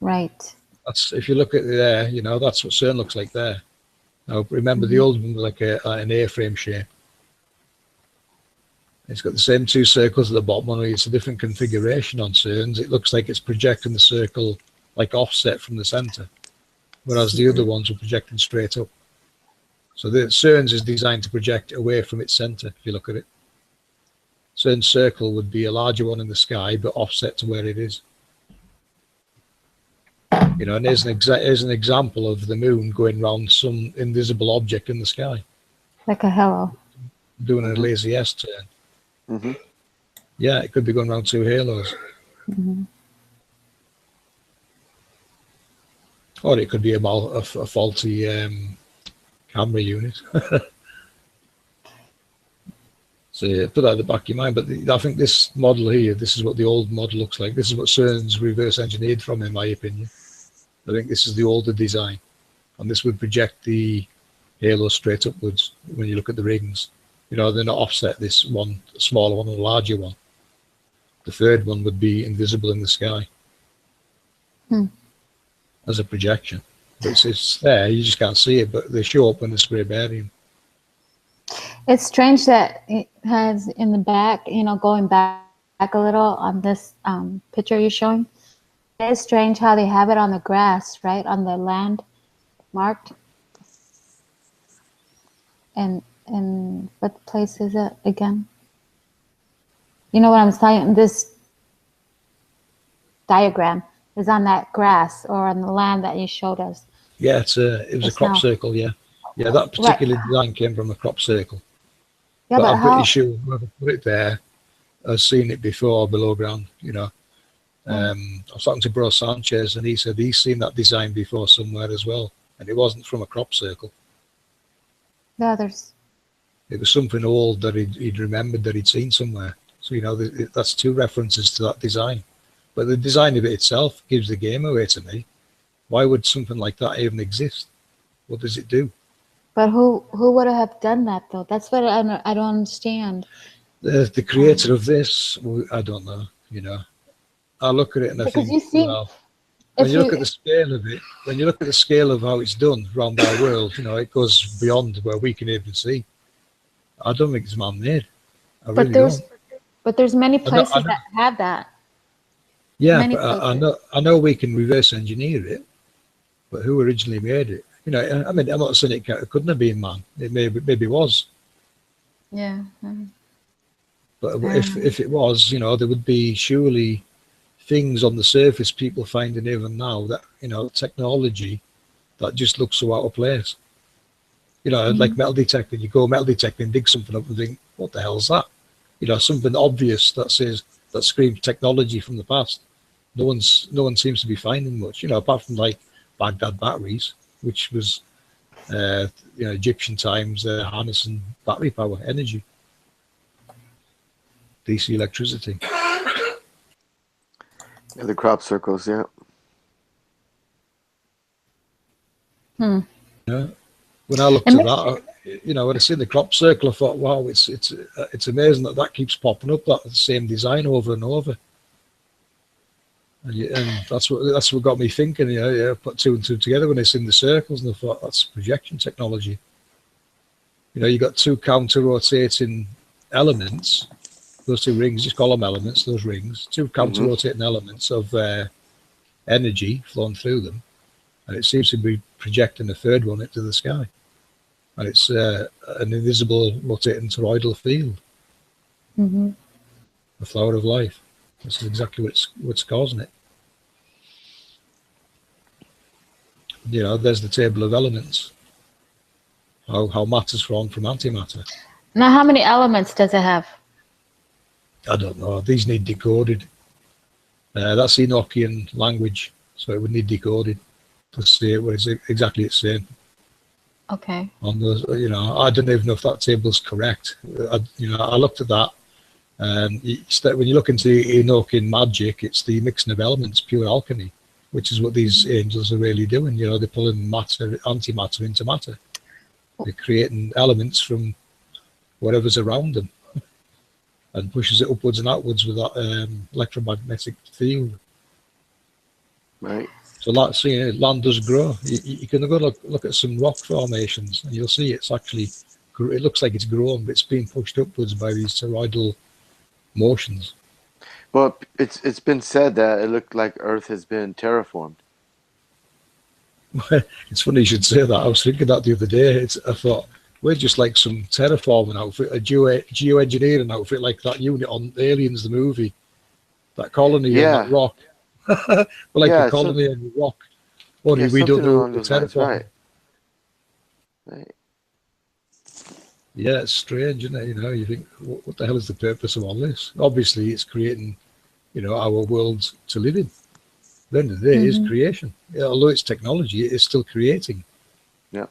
Right. That's, if you look at it there, you know, that's what CERN looks like there. Now, remember the old one was like an A-frame shape. It's got the same 2 circles at the bottom, only it's a different configuration on CERN's. It looks like it's projecting the circle like offset from the center, whereas the other ones are projecting straight up. So the CERN's is designed to project away from its center, if you look at it. CERN's circle would be a larger one in the sky, but offset to where it is. You know, and here's an example of the moon going around some invisible object in the sky. Like a halo. Doing a lazy S turn. Mm-hmm. Yeah, it could be going around 2 halos. Mm-hmm. Or it could be a faulty camera unit. So yeah, put that at the back of your mind. But I think this model here, this is what the old model looks like. This is what CERN's reverse engineered from, in my opinion. I think this is the older design. And this would project the halo straight upwards when you look at the rings. You know, they're not offset, this one, a smaller one and a larger one. The third one would be invisible in the sky. As a projection. But it's there, you just can't see it, but they show up when there's spray barium. It's strange that it has in the back, you know, going back a little on this picture you're showing. It is strange how they have it on the grass, right? On the land marked. And what place is it again? You know what I'm saying? This diagram is on that grass or on the land that you showed us. Yeah, it was a crop circle, yeah. Yeah, that particular design came from a crop circle. Yeah, but I'm pretty sure whoever put it there has seen it before below ground, you know. I was talking to Bro Sanchez and he said he's seen that design before somewhere as well. And it wasn't from a crop circle. Yeah, it was something old that he'd remembered that he'd seen somewhere. So, you know, that's 2 references to that design. But the design of it itself gives the game away to me. Why would something like that even exist? What does it do? But who would have done that though? That's what I don't understand. The creator of this, I don't know. You know, I look at it and because I think, well, when you look at the scale of it, when you look at the scale of how it's done around our world, you know, it goes beyond where we can even see. I don't think it's man-made. But there's many places that have that. Yeah, but I know we can reverse engineer it, but who originally made it? You know, I mean, I'm not saying it couldn't have been man. It maybe was. Yeah. But if it was, you know, there would be surely things on the surface people finding even now that, you know, technology that just looks so out of place. You know, like metal detecting. You go metal detecting, dig something up and think, what the hell's that? You know, something obvious that screams technology from the past. No one seems to be finding much, you know, apart from like Baghdad batteries, which was, you know, Egyptian times, harnessing battery power, energy, DC electricity. Yeah, the crop circles, yeah. Yeah. When I looked at that, you know, when I seen the crop circle, I thought, wow, it's amazing that keeps popping up, that the same design over and over. And that's what got me thinking. You know, yeah, put 2 and 2 together when I seen the circles, and I thought that's projection technology. You know, you got 2 counter-rotating elements. Those 2 rings, just call them elements. Those rings, 2 counter-rotating elements of energy flowing through them, and it seems to be projecting a third one into the sky. And it's an invisible rotating toroidal field. The flower of life. This is exactly what's causing it. You know, there's the table of elements. How matter's formed from antimatter. Now, how many elements does it have? I don't know. These need decoded. That's Enochian language, so it would need decoded to see what exactly it's saying. Okay. On those, you know, I don't even know if that table's correct. I looked at that, and when you look into Enochian magic, it's the mixing of elements, pure alchemy, which is what these angels are really doing. You know, they're pulling matter, antimatter into matter. They're creating elements from whatever's around them, and pushes it upwards and outwards with that electromagnetic field. Right. So land does grow. You can go look at some rock formations, and you'll see it looks like it's grown, but it's being pushed upwards by these toroidal motions. Well, it's been said that it looked like Earth has been terraformed. It's funny you should say that. I was thinking that the other day. I thought, we're just like some terraforming outfit, a geoengineering outfit like that unit on Aliens, the movie. That colony on that rock. We're like a colony on the rock. Only we don't know the terraforming. Right. Yeah, it's strange, isn't it? You know, you think, what the hell is the purpose of all this? Obviously, it's creating, our world to live in. At the end of the day, it's creation. Yeah, although it's technology, it's still creating. Yeah.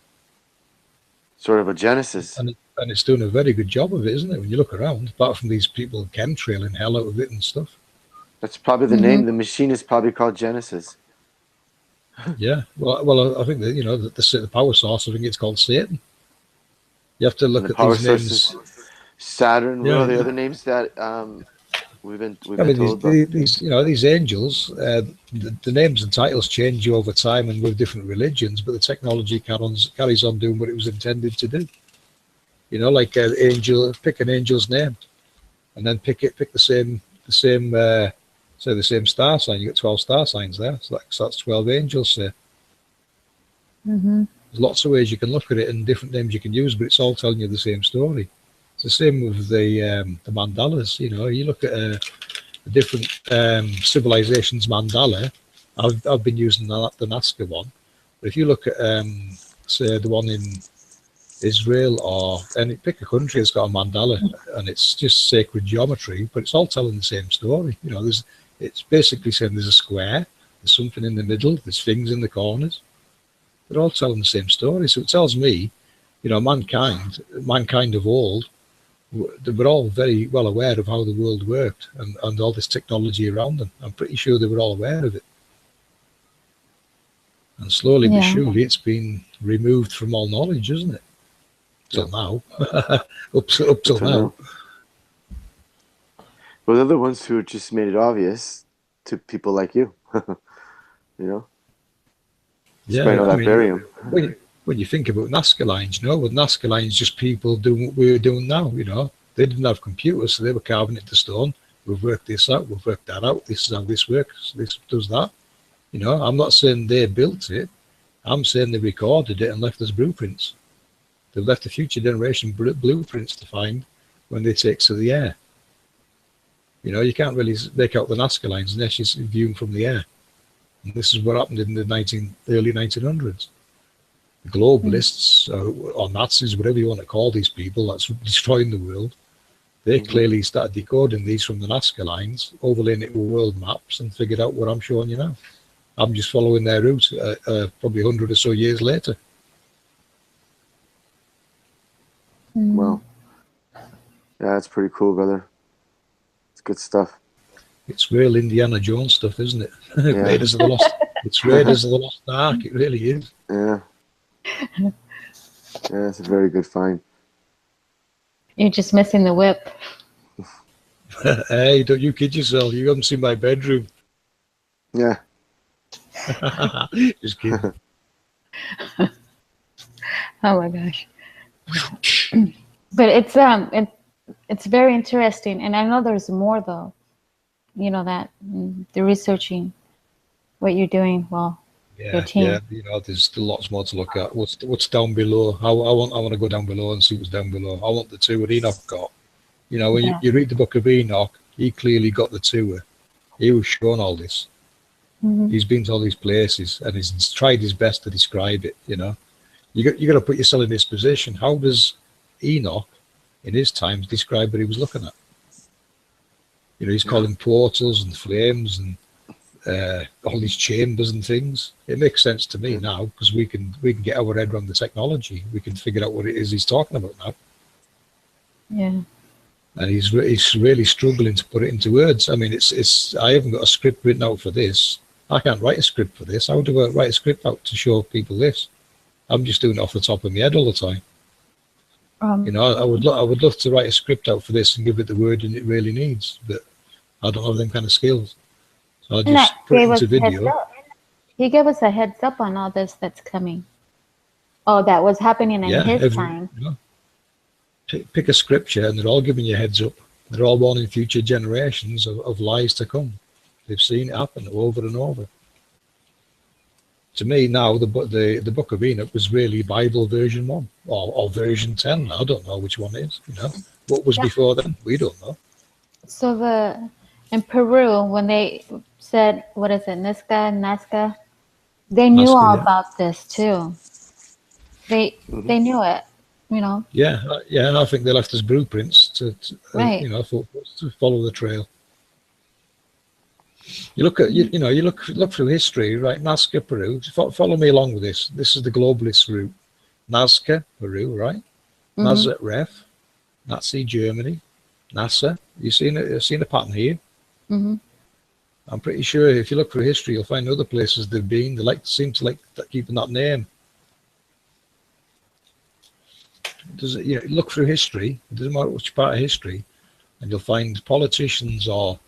Sort of a genesis. And it's doing a very good job of it, isn't it? When you look around, apart from these people chemtrailing hell out of it and stuff. That's probably the name. The machine is probably called Genesis. Yeah. Well, I think that, the power source, I think it's called Satan. You have to look at these names. Saturn. What are the other names that we've been told about? These angels, the names and titles change over time and with different religions, but the technology carries on doing what it was intended to do. Like an angel, pick an angel's name, and then pick the same star sign. You get 12 star signs there, so that's 12 angels. Say. There's lots of ways you can look at it and different names you can use, but it's all telling you the same story. It's the same with the mandalas. You look at a different civilizations mandala. I've been using the Nazca one, but if you look at say the one in Israel pick a country that's got a mandala, and it's just sacred geometry, but it's all telling the same story. It's basically saying there's a square, there's something in the middle, there's things in the corners. They're all telling the same story. So it tells me, mankind of old, they were all very well aware of how the world worked and all this technology around them. I'm pretty sure they were all aware of it. And slowly but surely it's been removed from all knowledge, isn't it? Till now. up till now. Well, they're the ones who just made it obvious to people like you. Yeah, when you think about Nazca lines, with Nazca lines, just people doing what we're doing now. They didn't have computers, so they were carving it to stone. We've worked this out, we've worked that out. This is how this works. This does that. I'm not saying they built it. I'm saying they recorded it and left us blueprints. They've left the future generation blueprints to find when they take to the air. You can't really make out the Nazca lines unless you view them from the air. And this is what happened in the early 1900s. The globalists, or Nazis, whatever you want to call these people that's destroying the world, they clearly started decoding these from the Nazca lines, overlaying it with world maps, and figured out what I'm showing you now. I'm just following their route probably 100 or so years later. Well, yeah, that's pretty cool, brother. It's good stuff. It's real Indiana Jones stuff, isn't it? Raiders of the Lost. It's Raiders of the Lost Ark. It really is. Yeah. Yeah, it's a very good find. You're just missing the whip. Hey, don't you kid yourself. You haven't seen my bedroom. Yeah. Just kidding. Oh my gosh. But it's very interesting, and I know there's more though. That the researching what you're doing. Well, your team. Yeah. There's still lots more to look at. What's down below? I want to go down below and see what's down below. I want the tour Enoch got. When you read the book of Enoch, he clearly got the tour. He was shown all this. He's been to all these places and he's tried his best to describe it. You got to put yourself in this position. How does Enoch, in his times, describe what he was looking at? He's calling portals and flames and all these chambers and things. It makes sense to me now because we can get our head around the technology. We can figure out what it is he's talking about now. Yeah. And he's really struggling to put it into words. I mean, I haven't got a script written out for this. I can't write a script for this. How do I write a script out to show people this? I'm just doing it off the top of my head all the time. I would love to write a script out for this and give it the wording it really needs, but I don't have them kind of skills. So I just put it into video. He gave us a heads up on all this that's coming. Oh, that was happening in his time. Pick a scripture and they're all giving you a heads up. They're all warning future generations of lies to come. They've seen it happen over and over. To me now, the Book of Enoch was really Bible version 1 or version 10. I don't know which one it is. What was Yeah. before then? We don't know. So in Peru, when they said, what is it, Nazca, they knew Nazca, all yeah. about this too. They knew it, Yeah, and I think they left us blueprints to Right. to follow the trail. You look at you look through history, right? Nazca, Peru. Follow me along with this. This is the globalist route. Nazca, Peru, right? Nazareth Ref, Nazi Germany, NASA. You've seen a pattern here. I'm pretty sure if you look through history, you'll find other places they've been. They seem to like keeping that name. Look through history. It doesn't matter which part of history, and you'll find politicians or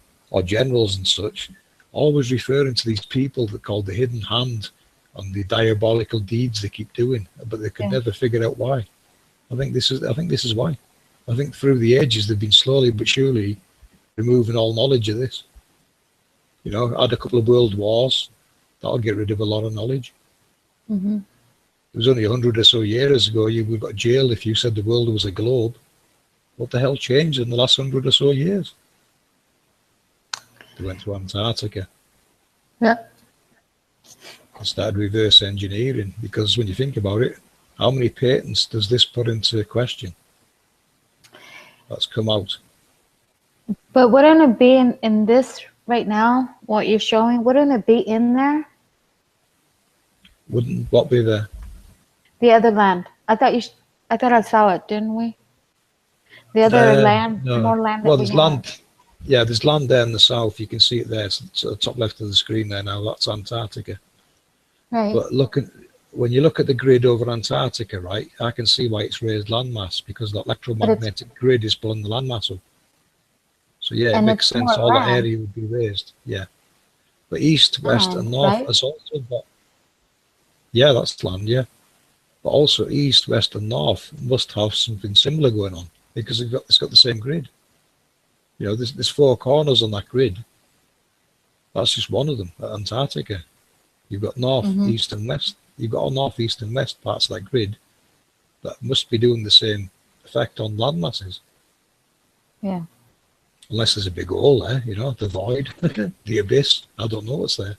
generals and such always referring to these people that called the hidden hand and the diabolical deeds they keep doing, but they could never figure out why. I think this is why. I think through the ages they've been slowly but surely removing all knowledge of this. Add a couple of world wars, that'll get rid of a lot of knowledge. It was only 100 or so years ago you would got jailed if you said the world was a globe. What the hell changed in the last 100 or so years? They went to Antarctica. Yeah. And started reverse engineering, because when you think about it, how many patents does this put into question? That's come out. But wouldn't it be in this right now, what you're showing, wouldn't it be in there? Wouldn't what be there? The other land. I thought I saw it, didn't we? The other land, no. more land. Well, that there's we have. land. Yeah, there's land there in the south. You can see it there. It's at the top left of the screen there now. That's Antarctica. Right. But when you look at the grid over Antarctica, right, I can see why it's raised landmass, because the electromagnetic grid is pulling the landmass up. So yeah, it makes sense. All that area would be raised. Yeah. But east, west, and north has also got. Yeah, that's land. Yeah. But also east, west, and north must have something similar going on, because it's got the same grid. There's 4 corners on that grid. That's just one of them at Antarctica. You've got north, east, and west. You've got all north, east, and west parts of that grid that must be doing the same effect on land masses. Yeah. Unless there's a big hole there, the void, the abyss. I don't know what's there.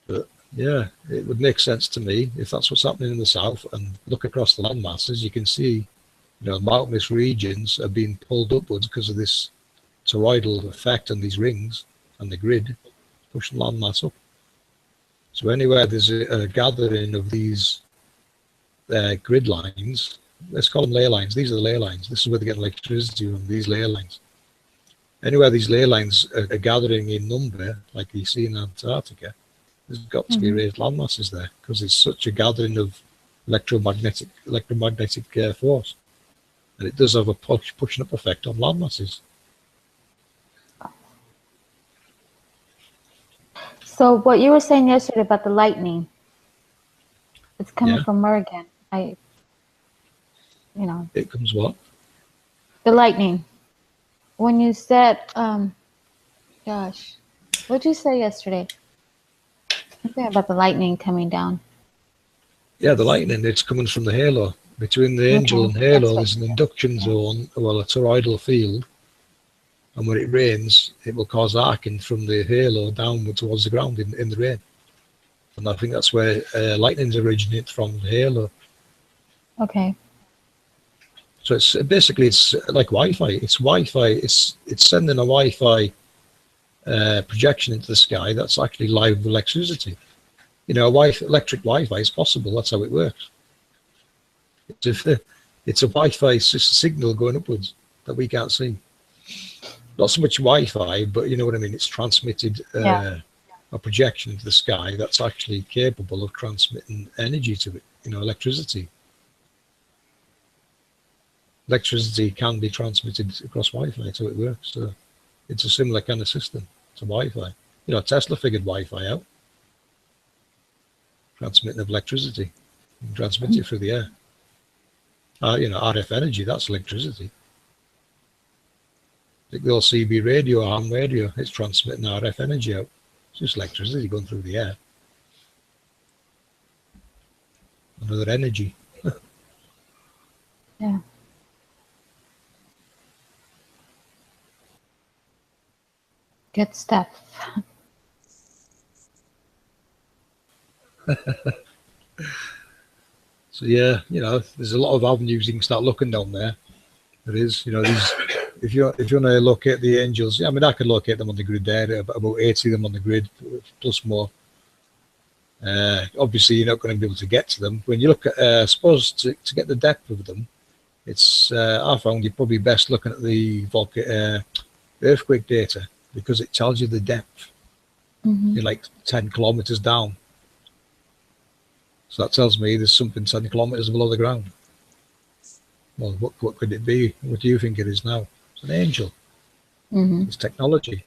But yeah, it would make sense to me if that's what's happening in the south, and look across the land masses, you can see, mountainous regions are being pulled upwards because of this toroidal effect and these rings and the grid pushing land mass up. So anywhere there's a gathering of these grid lines, let's call them ley lines. These are the ley lines. This is where they get electricity from, these ley lines. Anywhere these ley lines are gathering in number, like you see in Antarctica, there's got to be raised land masses there, because it's such a gathering of electromagnetic force. And it does have a pushing up effect on land masses. So what you were saying yesterday about the lightning, it's coming from Morgan. It comes what? The lightning. When you said, gosh, what did you say yesterday? Something about the lightning coming down. Yeah, the lightning, it's coming from the halo. Between the angel and halo, there's an induction zone, a toroidal field. And when it rains, it will cause arcing from the halo downward towards the ground in the rain. And I think that's where lightnings originate from, the halo. Okay. So it's basically like Wi-Fi. It's Wi-Fi. It's sending a Wi-Fi projection into the sky that's actually live electricity. Electric Wi-Fi is possible. That's how it works. It's a Wi-Fi signal going upwards that we can't see. Not so much Wi-Fi, but you know what I mean. It's transmitted a projection into the sky that's actually capable of transmitting energy to it. Electricity. Electricity can be transmitted across Wi-Fi, so it works. So it's a similar kind of system to Wi-Fi. Tesla figured Wi-Fi out. Transmitting of electricity. You can transmit it through the air. RF energy, that's electricity. Like the old CB radio, ham radio, it's transmitting RF energy out. It's just electricity going through the air. Another energy. Yeah. Good stuff. So yeah, there's a lot of avenues you can start looking down there. There is, these. If you want to locate the angels, I mean, I could locate them on the grid there. About 80 of them on the grid, plus more. Obviously, you're not going to be able to get to them. When you look at, I suppose, to get the depth of them, it's I found you're probably best looking at the earthquake data because it tells you the depth. Mm-hmm. You're like 10 kilometers down. So that tells me there's something 10 kilometers below the ground. Well, what could it be? What do you think it is now? It's an angel. Mm-hmm. It's technology.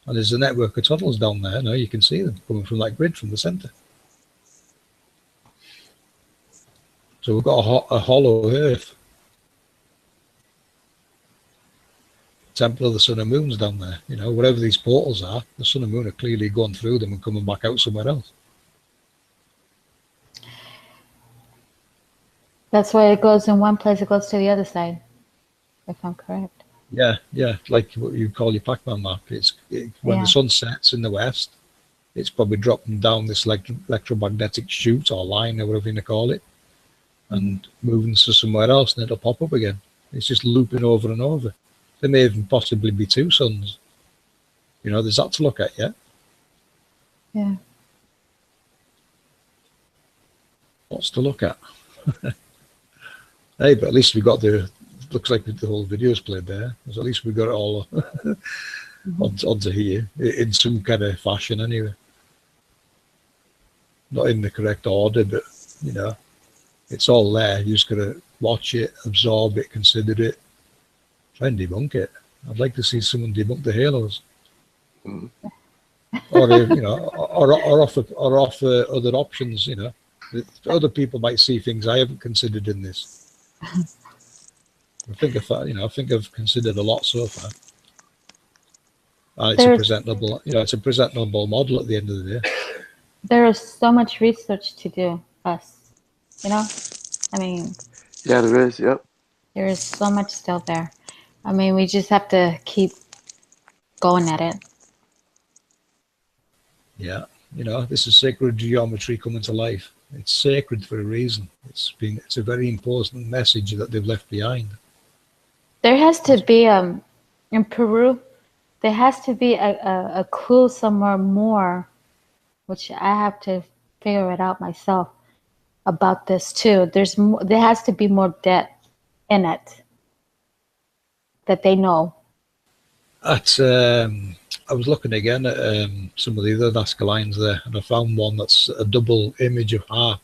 And there's a network of tunnels down there. Now you can see them coming from that grid from the center. So we've got a hollow earth. Temple of the Sun and Moon's down there. Whatever these portals are, the Sun and Moon are clearly going through them and coming back out somewhere else. That's why it goes in one place, it goes to the other side, if I'm correct. Yeah, like what you call your Pac-Man map. When the sun sets in the west, it's probably dropping down this electromagnetic chute or line or whatever you call it, and moving to somewhere else, and it'll pop up again. It's just looping over and over. There may even possibly be two suns. There's that to look at, yeah? Yeah. Lots to look at. Hey, but at least we got looks like the whole video's played there. So at least we got it all onto here in some kind of fashion anyway. Not in the correct order, but it's all there. You just gotta watch it, absorb it, consider it, try and debunk it. I'd like to see someone debunk the halos. Or or offer other options, Other people might see things I haven't considered in this. I think I've considered a lot so far. And it's a presentable model at the end of the day. There is so much research to do, I mean. Yeah, there is. Yep. There is so much still there. I mean, we just have to keep going at it. Yeah, this is sacred geometry coming to life. It's sacred for a reason. It's a very important message that they've left behind. There has to be in Peru, there has to be a clue somewhere more, which I have to figure it out myself about this too. There has to be more depth in it that they know. I was looking again at some of the other Nazca lines there, and I found one that's a double image of HAARP.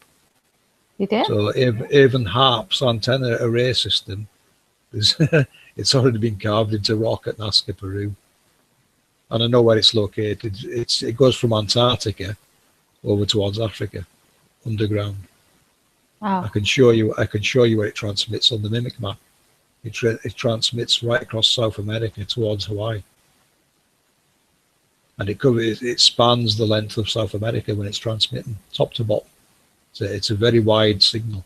You did? So even HAARP's antenna array system, it's already been carved into rock at Nazca, Peru. And I know where it's located. It goes from Antarctica over towards Africa, underground. Wow. I can show you where it transmits on the Mimic map. It transmits right across South America towards Hawaii. And it spans the length of South America when it's transmitting, top to bottom. So it's a very wide signal.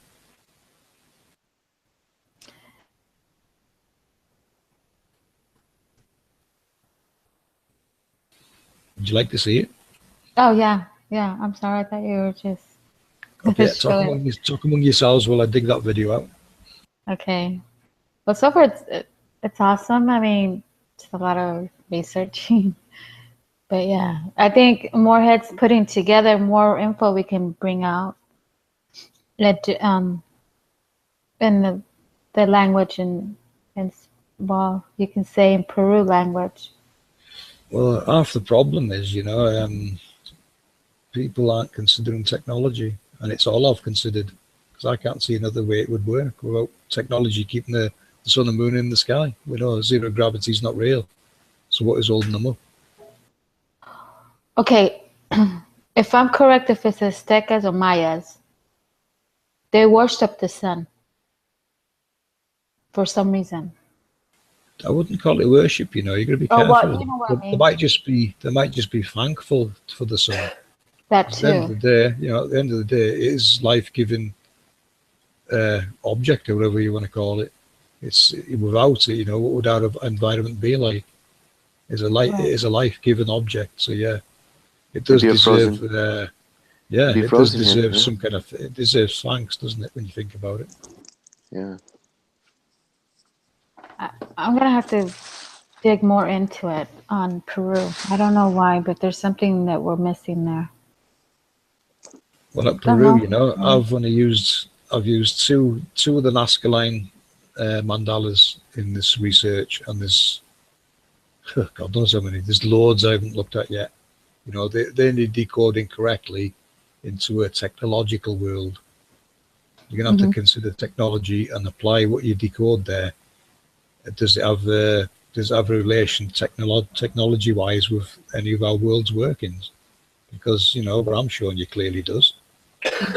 Would you like to see it? Oh yeah. I'm sorry. I thought you were just. Okay, talk among yourselves while I dig that video out. Okay. Well, so far it's awesome. I mean, it's a lot of researching. But yeah, I think more heads putting together, more info we can bring out. In the language and well, you can say in Peru language. Well, half the problem is, people aren't considering technology, and it's all I've considered, because I can't see another way it would work without technology keeping the sun and moon in the sky. We know zero gravity is not real. So what is holding them up? Okay, if I'm correct, if it's Aztecas or Mayas, they worship the sun for some reason. I wouldn't call it worship. You know, you got to be Oh, careful. well, you know what I They mean. they might just be thankful for the sun. That At the end of too. the day, you know, at the end of the day, it is life-giving object or whatever you want to call it. It's without it, you know, what would our environment be like? It Right. is a life-giving object. So yeah, it It'd does be a deserve. frozen. Yeah, It'd be it does frozen here. deserve Yeah. some kind of. It deserves thanks, doesn't it? When you think about it. Yeah. I'm gonna have to dig more into it on Peru. I don't know why, but there's something that we're missing there. Well, at Don't Peru, know. you know, I've used two of the Nazca Line mandalas in this research, and there's God knows how many. There's loads I haven't looked at yet. You know, they need decoding correctly into a technological world. You're gonna have to consider technology and apply what you decode there. Does it have a relation technology wise with any of our world's workings? Because you know, what I'm showing you clearly does.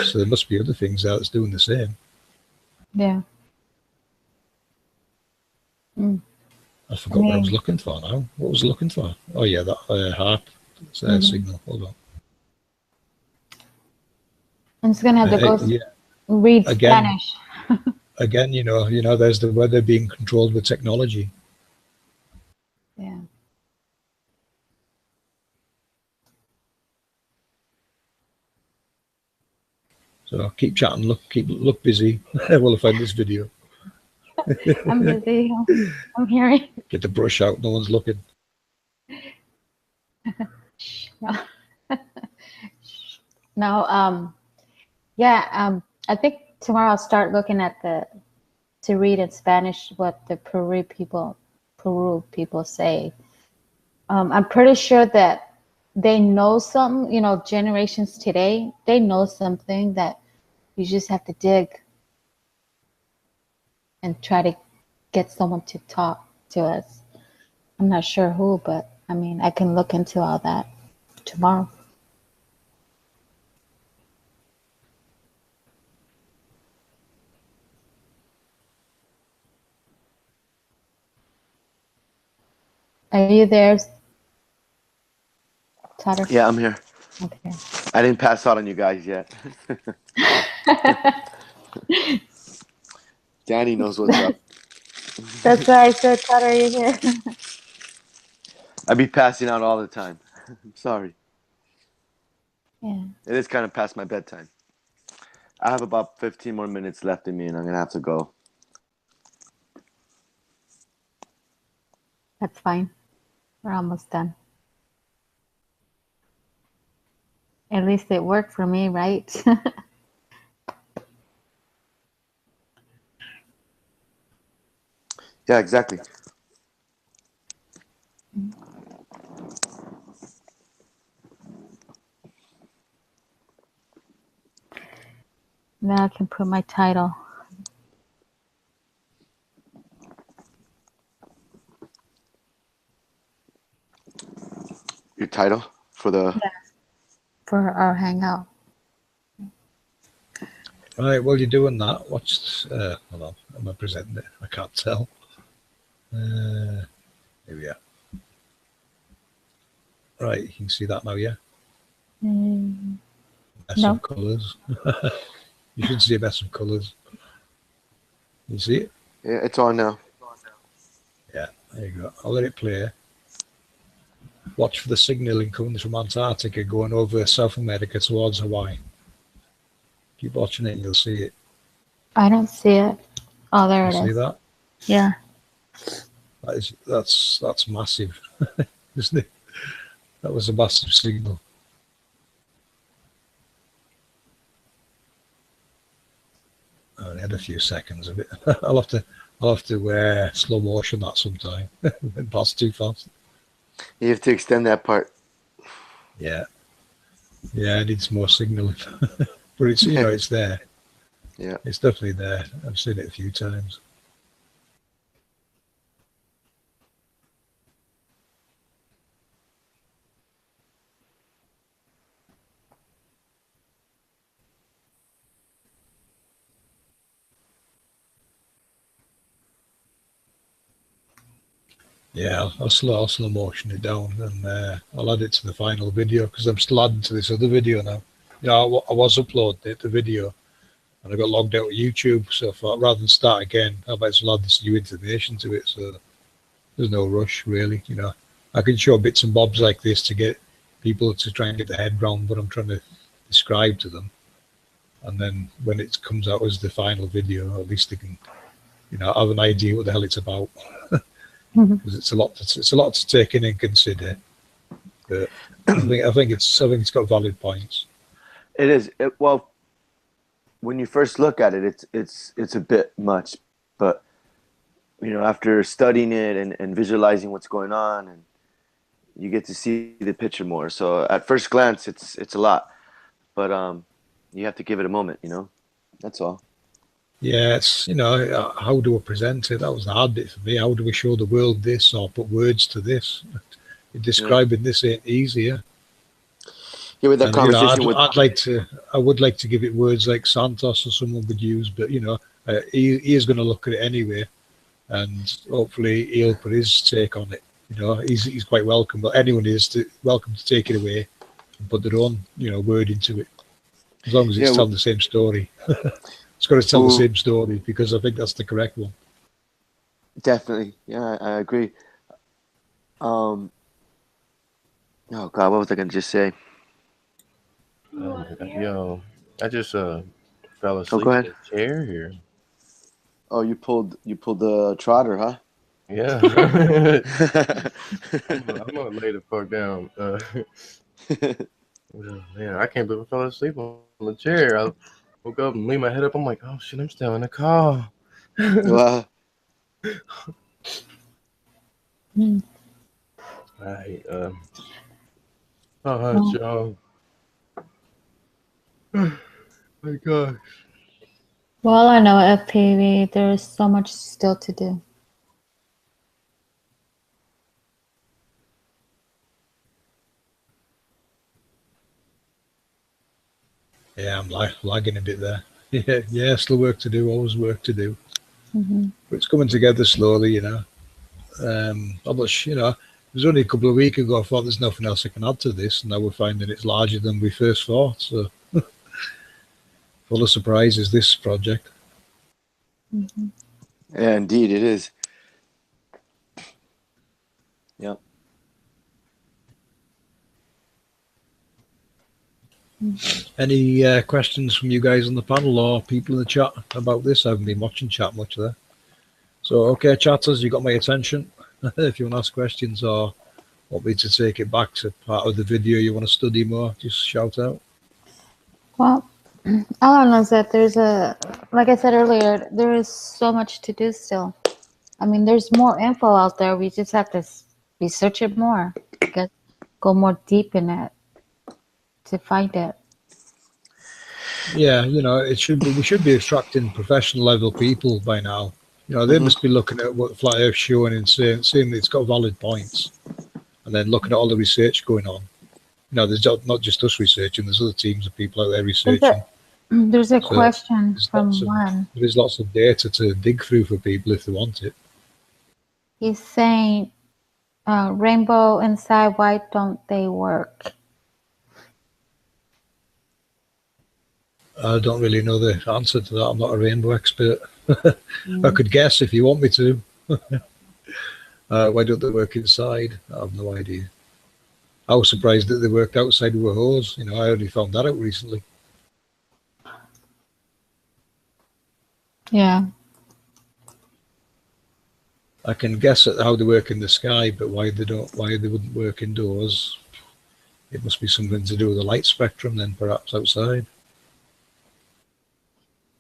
So there must be other things out that's doing the same. Yeah. I forgot what I was looking for now. What was I looking for? Oh yeah, that harp signal. Hold on. I'm just gonna have to go Yeah, read again, Spanish. you know, there's the weather being controlled with technology. Yeah. So keep chatting, look busy while I find this video. I'm busy. I'm hearing. Get the brush out, no one's looking. No, yeah, I think tomorrow I'll start looking at to read in Spanish what the Peru people say. I'm pretty sure that they know something, you know, generations today, they know something that you just have to dig and try to get someone to talk to us. I'm not sure who, but I mean, I can look into all that tomorrow. Are you there, Tyler? Yeah, I'm here. Okay. I didn't pass out on you guys yet. Danny knows what's up. That's why I said, Tyler, are you here? I be passing out all the time. I'm sorry. Yeah. It is kind of past my bedtime. I have about 15 more minutes left in me, and I'm gonna have to go. That's fine. We're almost done. At least it worked for me, right? Yeah, exactly. Now I can put my title. Your title for the. For our hangout. Right, while you're doing that, watch. Hold on, am I presenting it? I can't tell. Here we are. Right, you can see that now, yeah? Mess No. of colours. You should see a mess of colours. You see it? Yeah, it's on now. Yeah, there you go. I'll let it play. Watch for the signalling coming from Antarctica going over South America towards Hawaii. Keep watching it and you'll see it. I don't see it. Oh, there You it see is. that? Yeah. That's massive, isn't it? That was a massive signal. I only had a few seconds of it. I'll have to slow motion that sometime. It passed too fast. You have to extend that part. Yeah, I need some more signal, but it's it's there. Yeah. It's definitely there. I've seen it a few times. Yeah, I'll slow motion it down, and I'll add it to the final video because I'm still adding to this other video now. You know, I was uploading it, the video, and I got logged out of YouTube. So I thought rather than start again, I might as well add this new information to it. So there's no rush really. You know, I can show bits and bobs like this to get people to try and get their head round what I'm trying to describe to them, and then when it comes out as the final video, at least they can, you know, have an idea what the hell it's about. Because it's a lot to take in and consider. But I think it's got valid points. It is. Well, when you first look at it, it's a bit much, but you know, after studying it and visualizing what's going on, and you get to see the picture more. So at first glance, it's a lot, but you have to give it a moment. You know, that's all. Yeah, it's, you know, how do I present it? That was the hard bit for me. How do we show the world this or put words to this? Describing this ain't easier. Yeah, with that conversation you know, I would like to give it words like Santos or someone would use, but you know, he is going to look at it anyway, and hopefully he'll put his take on it. You know, he's quite welcome, but anyone is welcome to take it away and put their own, you know, word into it, as long as it's telling the same story. It's got to tell the same story, because I think that's the correct one. Definitely, yeah, I agree. Oh God, what was I gonna just say? Yo, I just fell asleep go ahead. in the chair here. Oh, you pulled the trotter, huh? Yeah. I'm gonna lay the fuck down. Man, I can't believe I fell asleep on the chair. I woke up and laid my head up. I'm like, oh shit, I'm still in the car. Wow. Alright, y'all. My gosh. Well, I know FPV, there's so much still to do. Yeah, I'm lagging a bit there. Yeah, still work to do, always work to do. But it's coming together slowly, you know. You know, it was only a couple of weeks ago I thought there's nothing else I can add to this, and now we're finding it's larger than we first thought. So full of surprises, this project. Yeah, indeed, it is. Yep. Any questions from you guys on the panel or people in the chat about this? I haven't been watching chat much there. So, okay, chatters, you got my attention. If you want to ask questions or want me to take it back to part of the video you want to study more, just shout out. Well, all I know is that like I said earlier, there is so much to do still. I mean, there's more info out there. We just have to research it more, go more deep in it to find it. Yeah, you know, we should be attracting professional level people by now. You know, they must be looking at what Flat Earth's showing and saying that it's got valid points, and then looking at all the research going on. You know, there's not just us researching, there's other teams of people out there researching. There's a question from one. There is lots of data to dig through for people if they want it. He's saying, rainbow inside, why don't they work? I don't really know the answer to that. I'm not a rainbow expert. I could guess if you want me to. Why don't they work inside? I have no idea. I was surprised that they worked outside with a hose. You know, I only found that out recently. Yeah. I can guess at how they work in the sky, but why they wouldn't work indoors? It must be something to do with the light spectrum then, perhaps outside.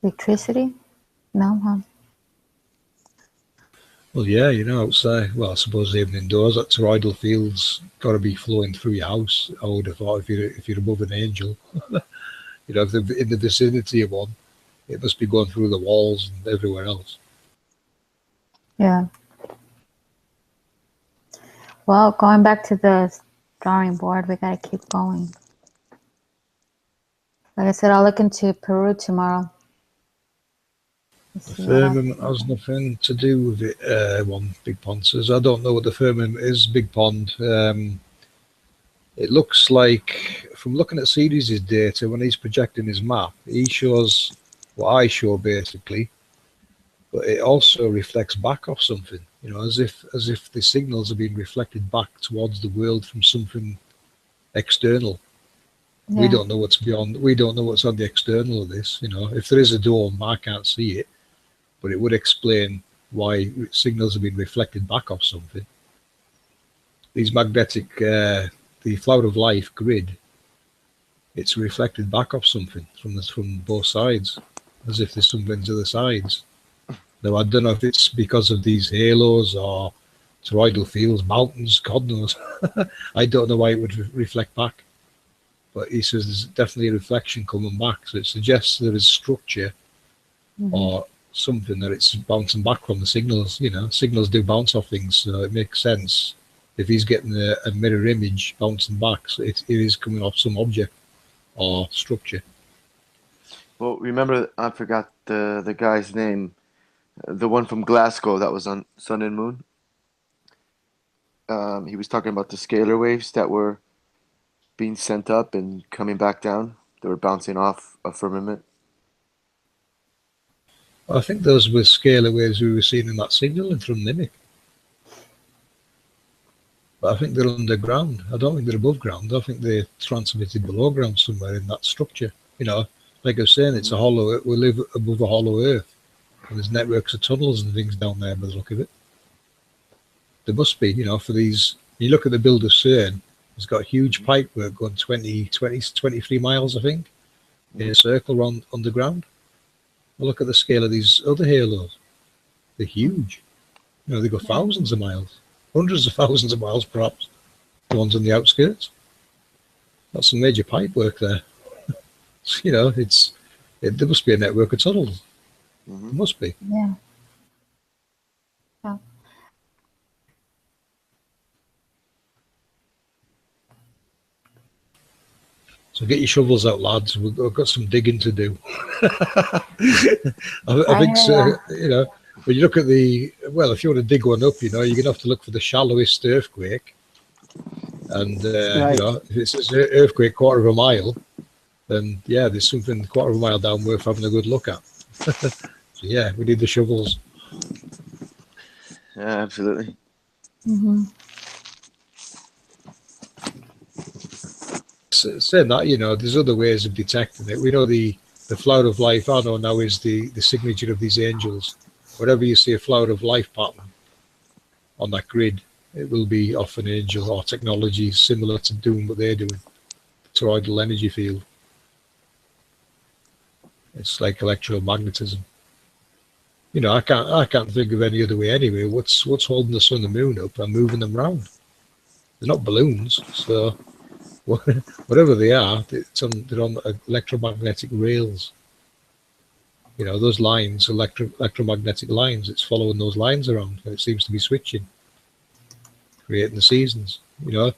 Electricity? No, huh? Well, yeah, you know, outside. Well, I suppose even indoors, that toroidal field's got to be flowing through your house. I would have thought if you're above an angel, you know, if they're in the vicinity of one, it must be going through the walls and everywhere else. Yeah. Well, going back to the drawing board, we gotta keep going. Like I said, I'll look into Peru tomorrow. Let's The see what firmament has nothing to do with it. One Big Pond says, I don't know what the firmament is, Big Pond. It looks like, from looking at Series' data, when he's projecting his map, he shows what I show basically, but it also reflects back off something, you know, as if the signals are being reflected back towards the world from something external. Yeah. We don't know what's beyond. We don't know what's on the external of this. You know, if there is a dome, I can't see it, but it would explain why signals are being reflected back off something. These magnetic, the Flower of Life grid, it's reflected back off something from both sides, as if there's something to the sides. Now I don't know if it's because of these halos or toroidal fields, mountains, God knows. I don't know why it would reflect back. But he says there's definitely a reflection coming back, so it suggests there is structure or something that it's bouncing back from the signals. You know, signals do bounce off things, so it makes sense if he's getting a mirror image bouncing back. So it is coming off some object or structure. Well, remember, I forgot the guy's name, the one from Glasgow that was on Sun and Moon. He was talking about the scalar waves that were being sent up and coming back down. They were bouncing off a firmament. I think those were scalar waves we were seeing in that signaling from Nimic. But I think they're underground. I don't think they're above ground. I think they're transmitted below ground somewhere in that structure. You know, like I was saying, it's a hollow. We live above a hollow earth, and there's networks of tunnels and things down there by the look of it. There must be, you know, for these. You look at the build of CERN, it's got huge pipework going 23 miles, I think, in a circle around underground. Look at the scale of these other halos. They're huge. You know, they go thousands of miles, hundreds of thousands of miles perhaps, the ones on the outskirts. That's some major pipework there. You know, there must be a network of tunnels. There must be. Yeah. Oh. So get your shovels out, lads. We've got some digging to do. I think so. You know, when you look at if you want to dig one up, you know, you're going to have to look for the shallowest earthquake. And, Right. you know, if it's an earthquake quarter of a mile, then, yeah, there's something quarter of a mile down worth having a good look at. So, yeah, we need the shovels. Yeah, absolutely. Saying that, you know, there's other ways of detecting it. We know the Flower of Life, I know now, is the signature of these angels. Wherever you see a Flower of Life pattern on that grid, it will be off an angel or technology similar to doing what they're doing, toroidal energy field. It's like electromagnetism. You know, I can't think of any other way anyway. What's holding the sun and moon up and moving them round? They're not balloons, so whatever they are, they're on electromagnetic rails. You know, those lines, electromagnetic lines, it's following those lines around, and it seems to be switching, creating the seasons. You know,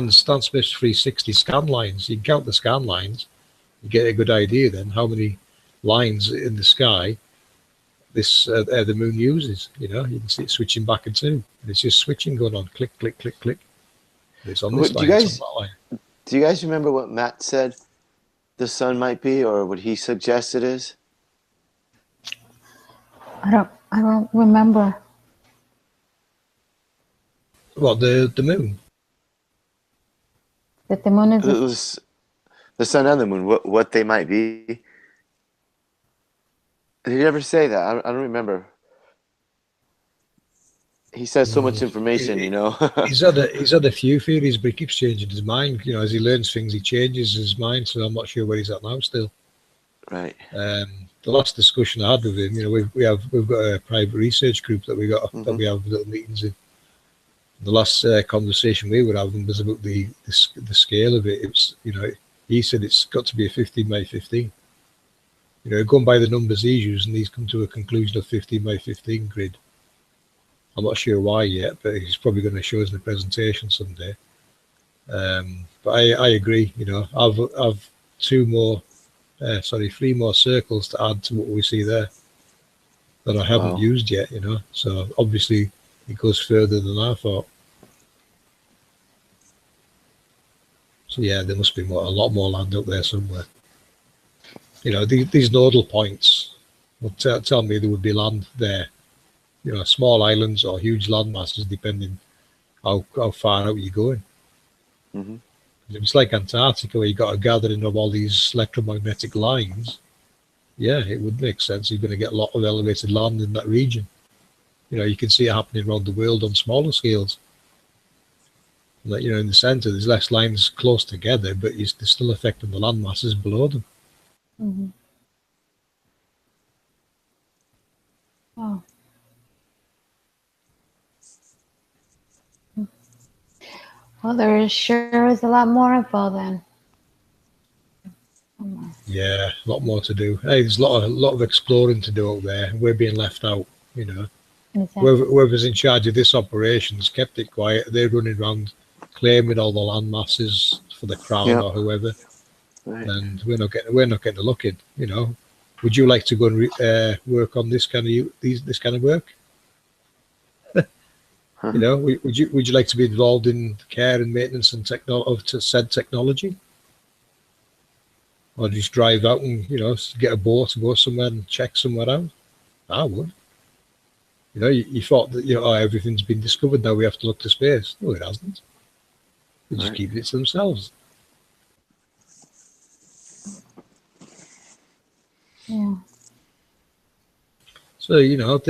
Stan Smith's 360 scan lines, you can count the scan lines, you get a good idea then how many lines in the sky the moon uses. You know, you can see it switching back and two, and it's just switching going on, click, click, click, click. It's on this line, it's on that line. Do you guys remember what Matt said the sun might be, or what he suggested is? I don't remember. What, the moon? That the moon It was the sun and the moon. What they might be. Did he ever say that? I don't remember. He says so much information, you know. he's had a few theories, but he keeps changing his mind. You know, as he learns things, he changes his mind. So I'm not sure where he's at now. Still, Right. The last discussion I had with him, you know, we've got a private research group that we have little meetings in. The last conversation we were having was about the scale of it. It's, you know, he said it's got to be a 15 by 15. You know, going by the numbers he's using, he's come to a conclusion of 15 by 15 grid. I'm not sure why yet, but he's probably going to show us in the presentation someday. But I agree. You know, I've 3 more circles to add to what we see there. that I haven't Wow. used yet, you know. So obviously it goes further than I thought. So yeah, there must be a lot more land up there somewhere. You know, these nodal points will tell me there would be land there. You know, small islands or huge land masses, depending how far out you're going. Mm-hmm. If it's like Antarctica, where you got a gathering of all these electromagnetic lines, yeah, it would make sense. You're going to get a lot of elevated land in that region. You know, you can see it happening around the world on smaller scales. Like, you know, in the center, there's less lines close together, but they're still affecting the land masses below them. Mhm. Oh. Well, there sure is a lot more info then. Yeah, a lot more to do. Hey, there's a lot of exploring to do out there. We're being left out, you know. Exactly. Whoever's in charge of this operation's kept it quiet. They're running around claiming all the land masses for the crown Yep. or whoever, Right. and we're not getting a look in. You know, would you like to go and work on this kind of work? Huh. You know, would you like to be involved in care and maintenance and of said technology, or just drive out and, you know, get a boat and go somewhere and check somewhere out? I would. You know, you thought that, you know, everything's been discovered, now we have to look to space. No, it hasn't. They just Right. keep it to themselves. Yeah. So, you know,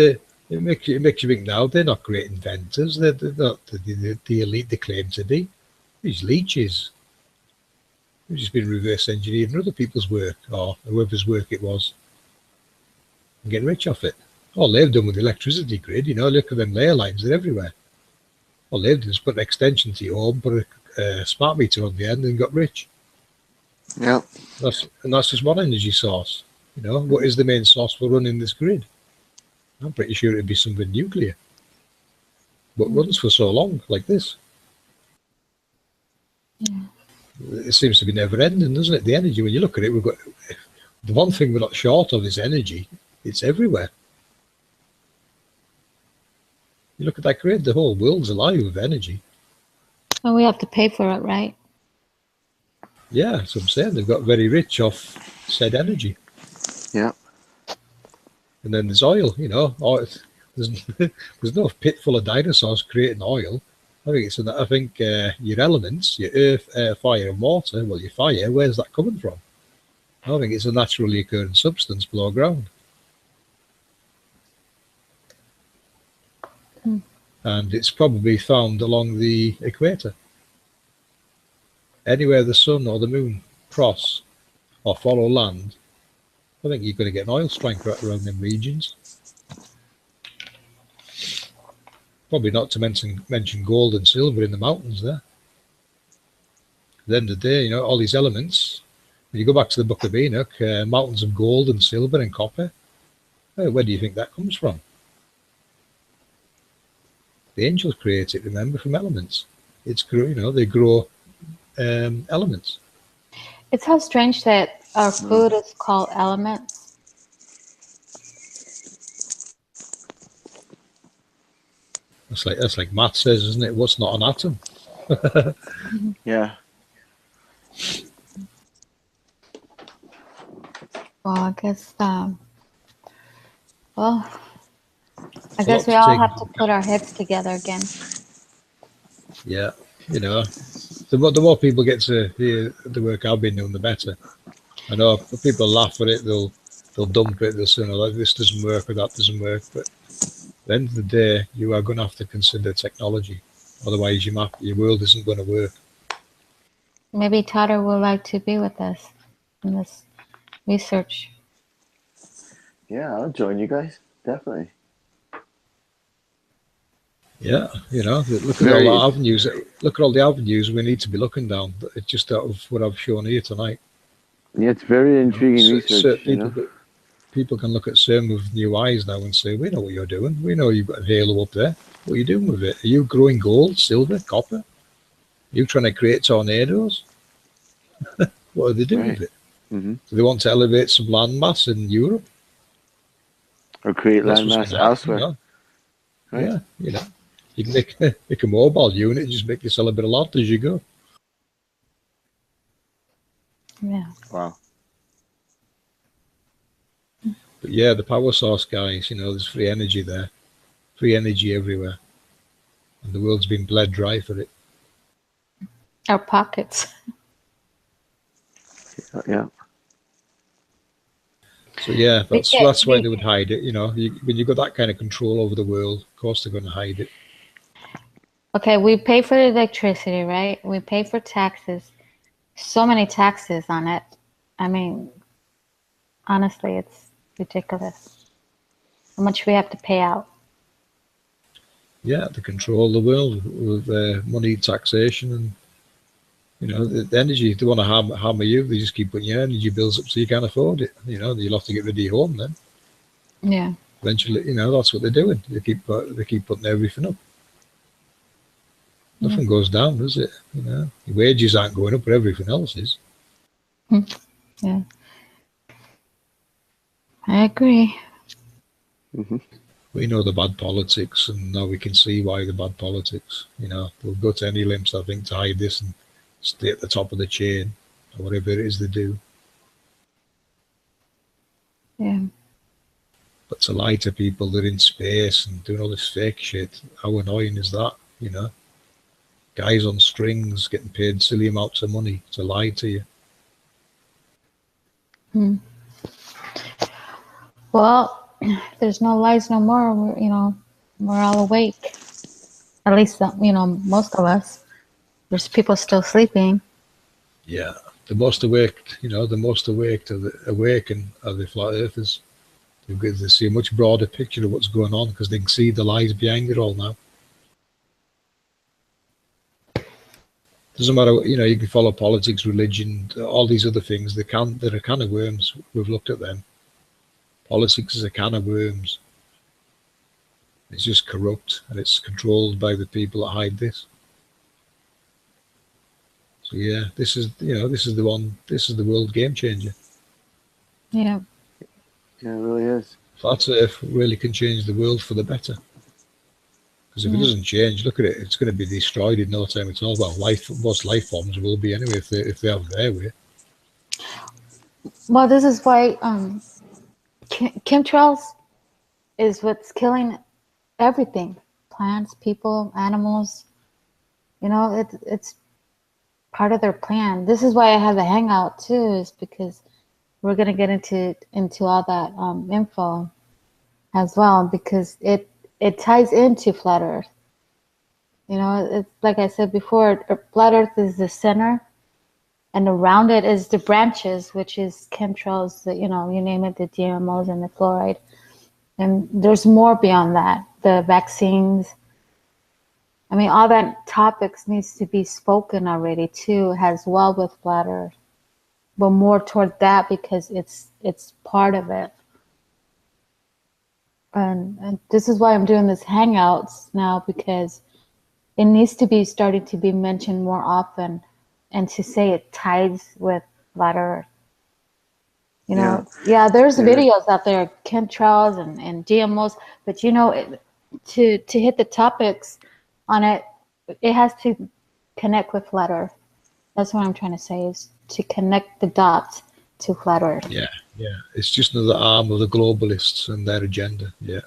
it makes you think now they're not great inventors. They're not the elite they claim to be. These leeches. They've just been reverse engineering other people's work, or whoever's work it was, and getting rich off it. All they've done with the electricity grid, you know, look at them layer lines, they're everywhere. All they've done is put an extension to your home, put a smart meter on the end, and got rich. Yep. That's just one energy source. You know, what is the main source for running this grid? I'm pretty sure it'd be something nuclear, but runs for so long, like this. Yeah. It seems to be never ending, doesn't it? The energy, when you look at it, we've got the one thing we're not short of is energy. It's everywhere. You look at that grid, the whole world's alive with energy. And we have to pay for it, right? Yeah, that's what I'm saying. They've got very rich off said energy. Yeah. And then there's oil, you know. There's no pit full of dinosaurs creating oil. I think your elements, your earth, air, fire, and water. Well, your fire, where's that coming from? I think it's a naturally occurring substance below ground. And it's probably found along the equator. Anywhere the sun or the moon cross or follow land, I think you're going to get an oil strike right around them regions. Probably not to mention gold and silver in the mountains there. At the end of the day, you know, all these elements, when you go back to the Book of Enoch, mountains of gold and silver and copper, where do you think that comes from? The angels create it, remember, from elements. It's, you know, they grow elements. It's how strange that our food is called elements. That's like Matt says, isn't it? What's not an atom? Yeah. Well, I guess, well, I A guess lot we to all take. have to put our heads together again. Yeah, you know, the more people get to hear the work I've been doing, the better. I know if people laugh at it, they'll dump it, they'll say, no, like, this doesn't work or that doesn't work. But at the end of the day, you are going to have to consider technology. Otherwise, your world isn't going to work. Maybe Tata would like to be with us in this research. Yeah, I'll join you guys. Definitely. Yeah, you know, look at all the avenues. Look at all the avenues we need to be looking down. It's just out of what I've shown here tonight. Yeah, it's very intriguing research. People can look at CERN with new eyes now and say, we know what you're doing. We know you've got a halo up there. What are you doing with it? Are you growing gold, silver, copper? Are you trying to create tornadoes? What are they doing with it? Mm-hmm. Do they want to elevate some land mass in Europe? or create That's what's landmass going to happen. elsewhere. Right. Yeah, you can make a mobile unit and just make yourself a bit of lot as you go. Yeah. Wow. But yeah, the power source guys, there's free energy there, free energy everywhere, and the world's been bled dry for it. Our pockets. Yeah. So yeah, that's can't- that's why we- they would hide it. When you've got that kind of control over the world, of course they're going to hide it. Okay, we pay for electricity, right? We pay for taxes. So many taxes on it. I mean, honestly, it's ridiculous. How much we have to pay out. Yeah, they control the world with money, taxation, and the energy. If they want to hammer you, they just keep putting your energy bills up so you can't afford it. You'll have to get rid of your home then. Yeah. Eventually, that's what they're doing. They keep putting everything up. Nothing goes down, does it? Your wages aren't going up, but everything else is. Yeah. I agree. Hmm. We know the bad politics, and now we can see why the bad politics. They'll go to any lengths, I think, to hide this and stay at the top of the chain, or whatever it is they do. Yeah. But to lie to people that are in space and doing all this fake shit, how annoying is that? Guys on strings getting paid silly amounts of money to lie to you. Well, there's no lies no more. We're all awake. At least, most of us. There's people still sleeping. Yeah, the most awake, awaken are the flat earthers. They see a much broader picture of what's going on because they can see the lies behind it all now. Doesn't matter, you can follow politics, religion, all these other things. They're a can of worms. We've looked at them. Politics is a can of worms. It's just corrupt and it's controlled by the people that hide this. So yeah, this is the world game changer. Yeah. Yeah, it really is. Flat Earth really can change the world for the better. Because if it doesn't change, look at it, it's going to be destroyed in no time at all. Well, most life forms will be anyway if they have their way. Well, this is why chemtrails is what's killing everything. Plants, people, animals. It's part of their plan. This is why I have the hangout too, is because we're gonna get into all that info as well, because it ties into flat Earth. It's like I said before, flat Earth is the center, and around it is the branches, which is chemtrails. You name it, the GMOs and the fluoride, and there's more beyond that. The vaccines. I mean, all that topics needs to be spoken already too, as well with flat Earth, but more toward that because it's part of it. And this is why I'm doing this hangouts now, because it needs to be starting to be mentioned more often, and to say it ties with flat Earth. Yeah, there's videos out there, chemtrails and GMOs, but to hit the topics on it, it has to connect with flat Earth. That's what I'm trying to say, is to connect the dots to flat Earth. Yeah. It's just another arm of the globalists and their agenda. Yeah.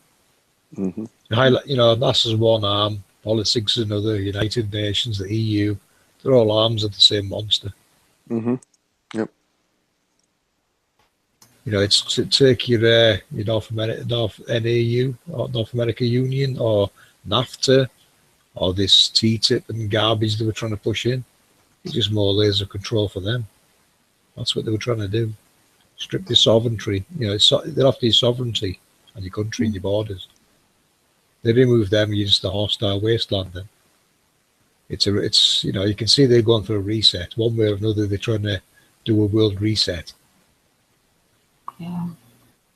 Mm-hmm. NASA's one arm, politics is another, United Nations, the EU, they're all arms of the same monster. Mm-hmm. Yep. It's to take your North NAU or North America Union or NAFTA or this TTIP and garbage they were trying to push in. It's just more layers of control for them. That's what they were trying to do. Strip your sovereignty. They're after your sovereignty and your country and your borders. They remove them, you're just a hostile wasteland then. It's you can see they're going for a reset. One way or another, they're trying to do a world reset. Yeah,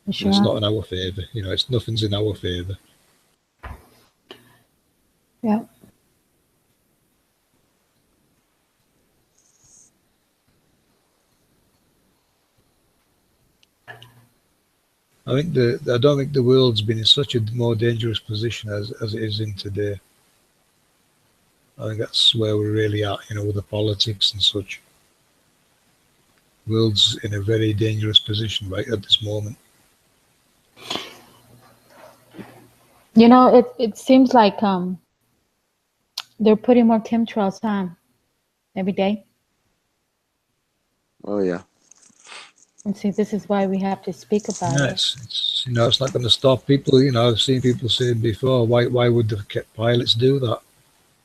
for sure. It's not in our favour. Nothing's in our favour. Yeah. I think I don't think the world's been in such a more dangerous position as it is in today. I think that's where we're really at, with the politics and such. World's in a very dangerous position right at this moment. It seems like they're putting more chemtrails on every day. Oh yeah. And see, this is why we have to speak about it. It's it's not going to stop people. I've seen people saying before, why would the pilots do that?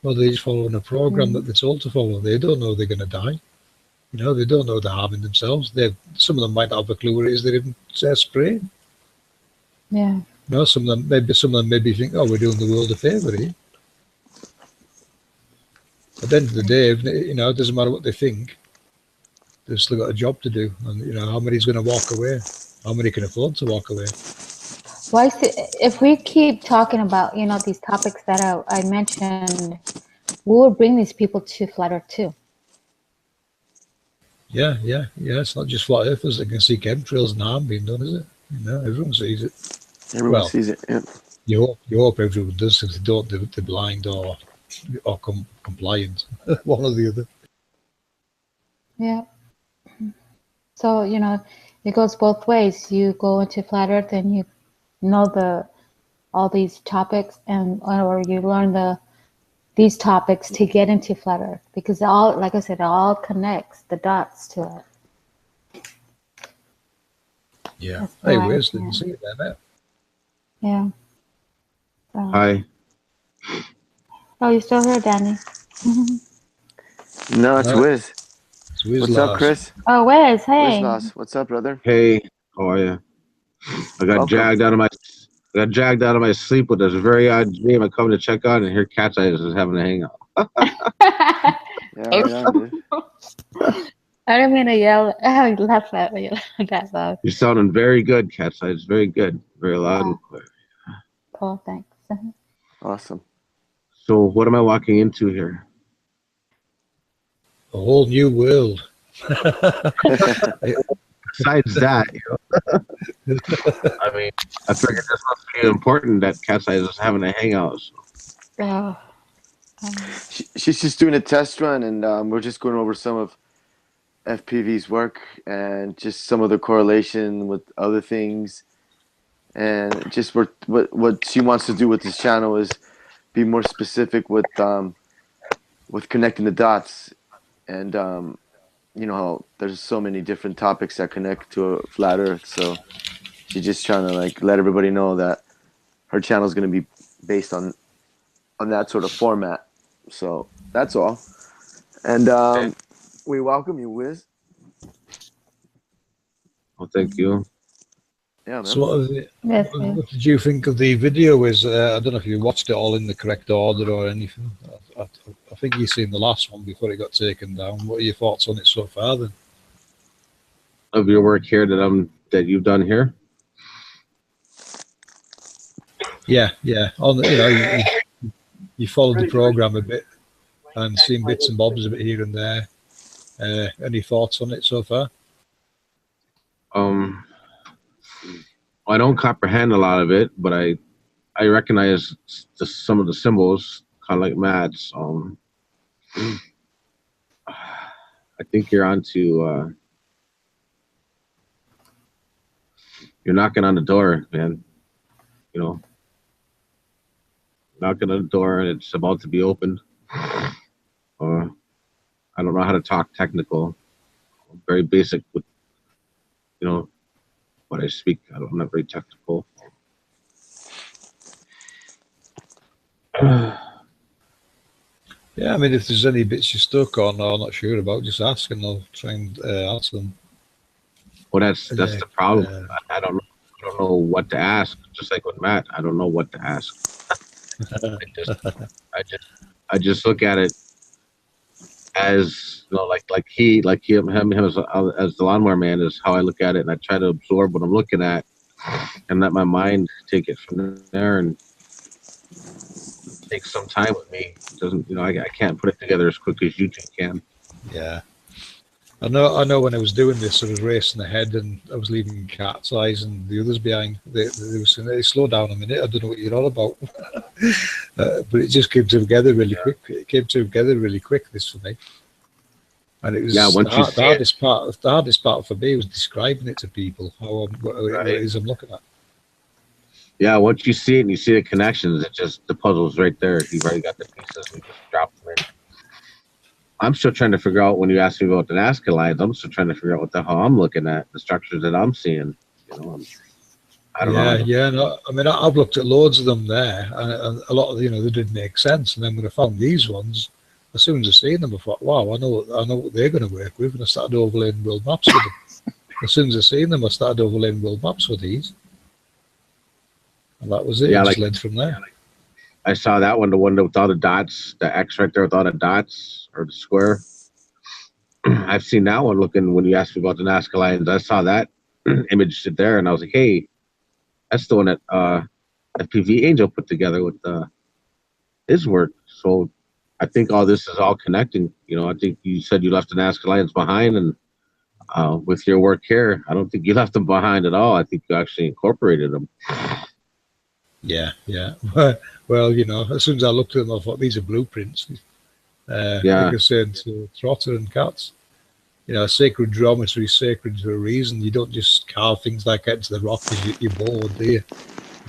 Well, they're just following a program that they're told to follow. They don't know they're going to die. They don't know they're harming themselves. Some of them might have a clue what it is they're even spraying. Yeah. Some of them maybe think, oh, we're doing the world a favour here. At the end of the day, it doesn't matter what they think. They've still got a job to do, and how many's going to walk away? How many can afford to walk away? Why? If we keep talking about these topics that I mentioned, we will bring these people to Flat Earth too. Yeah. It's not just flat earthers that can see chemtrails and harm being done, is it? Everyone sees it. Everyone sees it. Yeah. You hope everyone does. If they don't, they're blind or compliant. One or the other. Yeah. So it goes both ways. You go into Flat Earth and you know all these topics, or you learn these topics to get into Flat Earth, because like I said, it all connects the dots to it. Yeah. Hey, Wes, didn't see you there, mate. Yeah. Hi. Oh, you still here, Danny? No, it's Wiz. What's up, Chris? Oh, Wes, hey. Wiz, what's up, brother? Hey, how are you? I got jagged out of my sleep with this very odd dream. I come to check out, and here Cat's Eyes is having a hangout. Yeah, dude. I didn't mean to yell. I laughed at you that loud. You're sounding very good, Cat's Eyes. Very good. Very loud and clear. Cool, thanks. Awesome. So, what am I walking into here? A whole new world. Besides that, I mean, I figured this must be important that Cat's Eyes is having a hangout. So. She's just doing a test run, and we're just going over some of FPV's work and just some of the correlation with other things, and just what she wants to do with this channel is be more specific with connecting the dots, and how there's so many different topics that connect to a flat Earth. So she's just trying to let everybody know that her channel is going to be based on that sort of format. So that's all. And we welcome you, Wiz. Well, thank you. Yeah, man. So what did you think of the video? I don't know if you watched it all in the correct order or anything. I think you've seen the last one before it got taken down. What are your thoughts on it so far, then? Of your work here that you've done here? Yeah. You followed the program a bit and seen bits and bobs a bit here and there. Any thoughts on it so far? I don't comprehend a lot of it, but I recognize some of the symbols, kind of like Matt's. I think you're onto. You're knocking on the door, man. Knocking on the door, and it's about to be opened. I don't know how to talk technical. I'm very basic with, what I speak. I'm not very technical. Yeah, I mean, if there's any bits you're stuck on or not sure about, just ask and I'll try and answer them. Well, that's the problem. I don't know what to ask. Just like with Matt, I don't know what to ask. I just look at it as like him as the lawnmower man is how I look at it, and I try to absorb what I'm looking at and let my mind take it from there, and take some time with me. It doesn't I can't put it together as quick as you two can. Yeah. I know when I was doing this, I was racing ahead and I was leaving Cat's Eyes and the others behind. They were saying, hey, slow down a minute, I don't know what you're all about. But it just came together really quick. It came together really quick, this for me. And it was the hardest part for me was describing it to people, what it is I'm looking at. Yeah, once you see it and you see the connections, it just, the puzzle's right there. You've already got the pieces. We just dropped them in. I'm still trying to figure out, when you ask me about the Nazca lines, I'm still trying to figure out what the hell I'm looking at, the structures that I'm seeing. You know, I don't know. Yeah, no, I mean, I've looked at loads of them there, and a lot of, they didn't make sense. And then when I found these ones, as soon as I seen them, I thought, wow, I know what they're going to work with. And I started overlaying world maps with them. As soon as I seen them, I started overlaying world maps with these. And that was it. Yeah, it just led from there. I saw that one, the one with all the dots, the X right there with all the dots, or the square. I've seen that one looking, when you asked me about the Nazca lines, I saw that image sit there, and I was like, hey, that's the one that FPV Angel put together with his work. So I think all this is all connecting. I think you said you left the Nazca lines behind, and with your work here, I don't think you left them behind at all. I think you actually incorporated them. Yeah. Well, as soon as I looked at them, I thought these are blueprints. Like I said to Trotter and Cats, sacred geometry is sacred for a reason. You don't just carve things like that into the rock because you're bored, do you?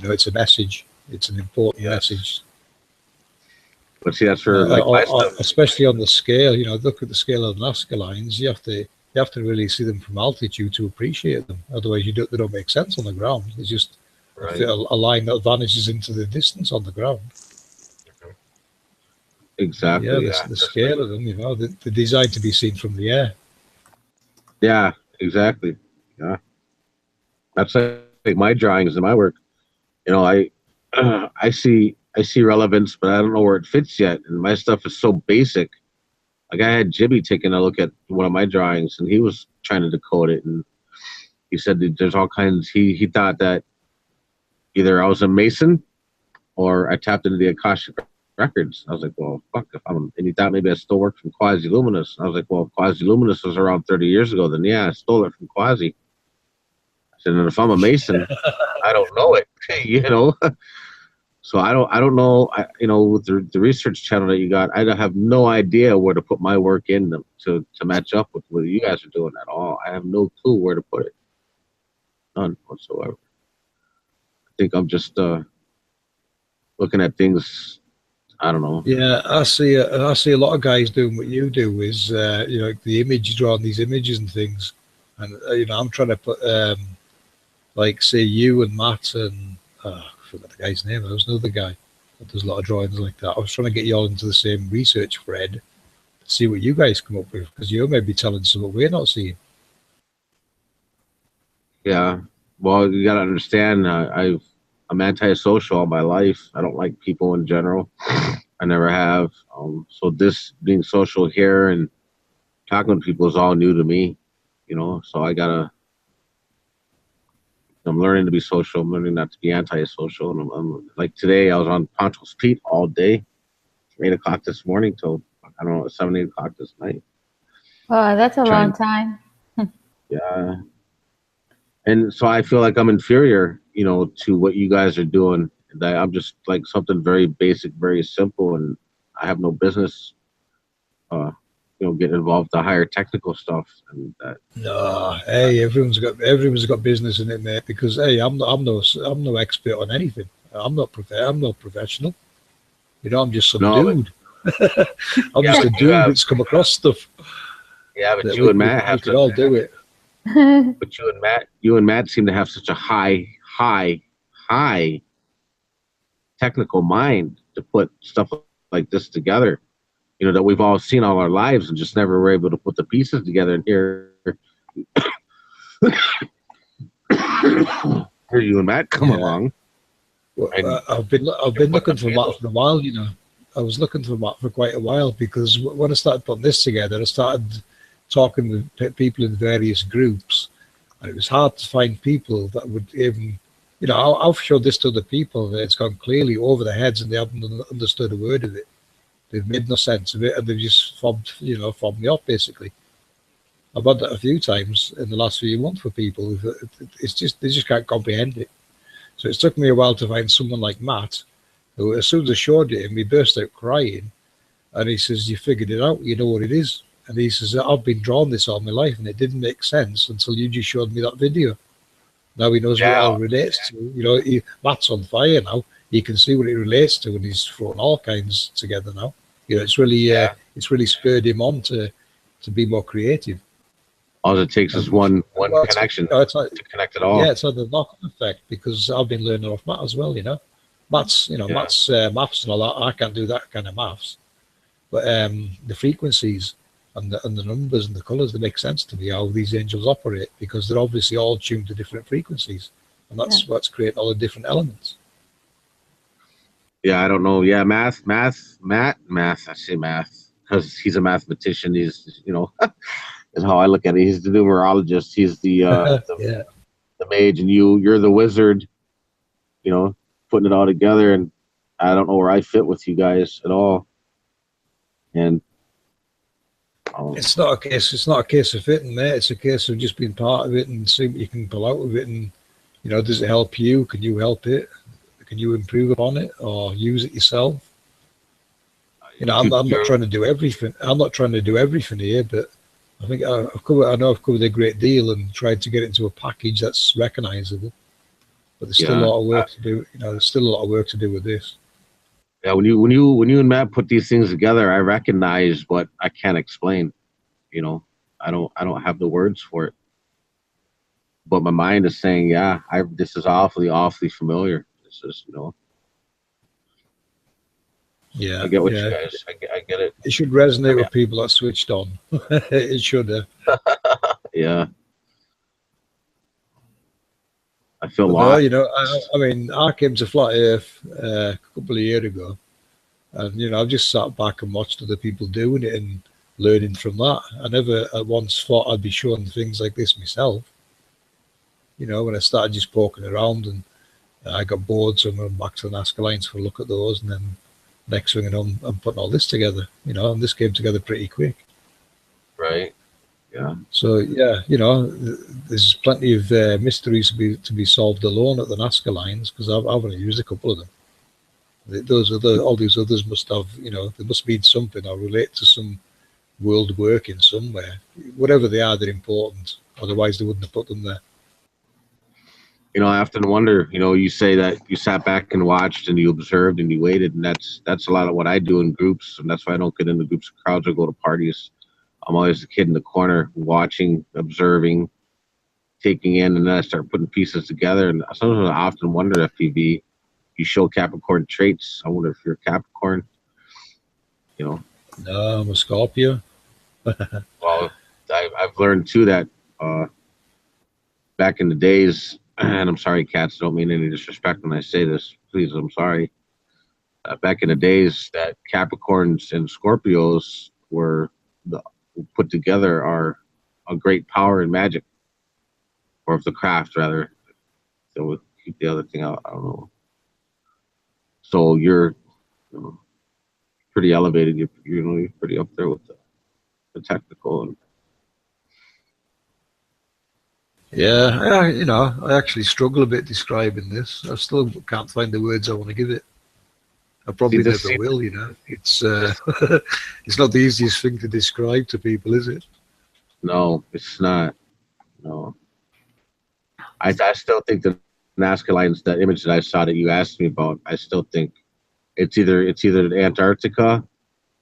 It's a message. It's an important message. But see, that's for especially on the scale. Look at the scale of the Nazca lines. You have to really see them from altitude to appreciate them. Otherwise, they don't make sense on the ground. It's just a line that vanishes into the distance on the ground. Exactly. Yeah, the scale of them, they're designed to be seen from the air. Yeah, exactly. Yeah, that's like my drawings and my work. I see relevance, but I don't know where it fits yet. And my stuff is so basic. Like, I had Jimmy taking a look at one of my drawings, and he was trying to decode it, and he said that there's all kinds. He thought that either I was a Mason or I tapped into the Akashic records. I was like, well, fuck, and he thought maybe I still worked from Quasi Luminous. I was like, well, if Quasi Luminous was around 30 years ago, then yeah, I stole it from Quasi. I said, and if I'm a Mason, I don't know it, So I don't know, with the research channel that you got, I have no idea where to put my work in them to match up with what you guys are doing at all. I have no clue where to put it. None whatsoever. I think I'm just looking at things. I don't know. Yeah, I see a lot of guys doing what you do is, the image, drawing these images and things. And, I'm trying to put, like, say, you and Matt and, I forgot the guy's name. There was another guy that does a lot of drawings like that. I was trying to get you all into the same research thread to see what you guys come up with, because you're maybe telling us what we're not seeing. Yeah. Well, you got to understand, I'm antisocial all my life. I don't like people in general. I never have. So this being social here and talking to people is all new to me, so I'm learning to be social. I'm learning not to be antisocial. And I'm like, today I was on Poncho's Pete all day, 8 o'clock this morning till, 7, 8 o'clock this night. Oh, that's a long time. Yeah. And so I feel like I'm inferior, to what you guys are doing. That I'm just like something very basic, very simple, and I have no business, getting involved with the higher technical stuff. And that. No, hey, everyone's got business in it, mate. Because hey, I'm no expert on anything. I'm not professional. I'm just some dude. I'm just a dude that's come across stuff. Yeah, but you and Matt have to all do it. But you and Matt seem to have such a high technical mind to put stuff like this together, that we've all seen all our lives and just never were able to put the pieces together. And here you and Matt come along. Well, I've been looking for Matt for a while. I was looking for Matt for quite a while, because when I started putting this together, I started talking with people in various groups, and it was hard to find people that would even, I've showed this to other people, and it's gone clearly over their heads, and they haven't understood a word of it. They've made no sense of it, and they've just fobbed me off, basically. I've had that a few times in the last few months for people. It's just they just can't comprehend it. So it's took me a while to find someone like Matt, who as soon as I showed it him, he burst out crying, and he says, "You figured it out. You know what it is." And he says, "I've been drawing this all my life, and it didn't make sense until you just showed me that video." Now he knows what it all relates to. You know, Matt's on fire now. He can see what it relates to, and he's thrown all kinds together now. You know, it's really spurred him on to be more creative. All it takes is one connection to connect it all. Yeah, it's had a knock-on effect because I've been learning off Matt as well. You know, Matt's maths and all that. I can't do that kind of maths, but the frequencies and the numbers and the colours, they make sense to me how these angels operate, because they're obviously all tuned to different frequencies, and that's what's creating all the different elements. Yeah, I don't know. Yeah, math. I say math because he's a mathematician. He's, you know, is how I look at it. He's the numerologist. He's the mage, and you're the wizard. You know, putting it all together. And I don't know where I fit with you guys at all. And it's not a case. It's not a case of fitting, mate. It's a case of just being part of it and see what you can pull out of it. And you know, does it help you? Can you help it? Can you improve upon it or use it yourself? You know, I'm not trying to do everything. I'm not trying to do everything here, but I think I know I've covered a great deal and tried to get it into a package that's recognisable. But there's still a lot of work to do. You know, there's still a lot of work to do with this. Yeah, when you and Matt put these things together, I recognize what I can't explain. You know, I don't have the words for it. But my mind is saying, yeah, this is awfully familiar. This is, you know. Yeah, I get what you guys. I get it. It should resonate with people that switched on. It should. Yeah. I feel lost. Well, you know, I mean, I came to Flat Earth a couple of years ago, and you know, I've just sat back and watched other people doing it and learning from that. I never at once thought I'd be showing things like this myself. You know, when I started just poking around, and I got bored, so I went back to the Nazca Lines for a look at those, and then next thing I'm putting all this together. You know, and this came together pretty quick. Right. Yeah. So yeah, you know, there's plenty of mysteries to be solved alone at the Nazca Lines, because I've only used a couple of them. All these others must have, you know, they must mean something or relate to some world working somewhere. Whatever they are, they're important. Otherwise, they wouldn't have put them there. You know, I often wonder. You know, you say that you sat back and watched and you observed and you waited, and that's a lot of what I do in groups, and that's why I don't get into groups of crowds or go to parties. I'm always the kid in the corner, watching, observing, taking in, and then I start putting pieces together. And sometimes I often wonder, FPV, you show Capricorn traits. I wonder if you're a Capricorn. You know. No, I'm a Scorpio. Well, I've learned too that back in the days, and I'm sorry, cats, don't mean any disrespect when I say this. Please, I'm sorry. Back in the days, that Capricorns and Scorpios were put together are a great power in magic, or of the craft rather. So we'll keep the other thing out. I don't know. So you're, you know, pretty elevated. You're pretty up there with the technical. And yeah, you know, I actually struggle a bit describing this. I still can't find the words I want to give it. I probably never will, you know. It's it's not the easiest thing to describe to people, is it? No, it's not. No. I still think the Nazca Lines, that image that I saw that you asked me about, I still think it's either Antarctica,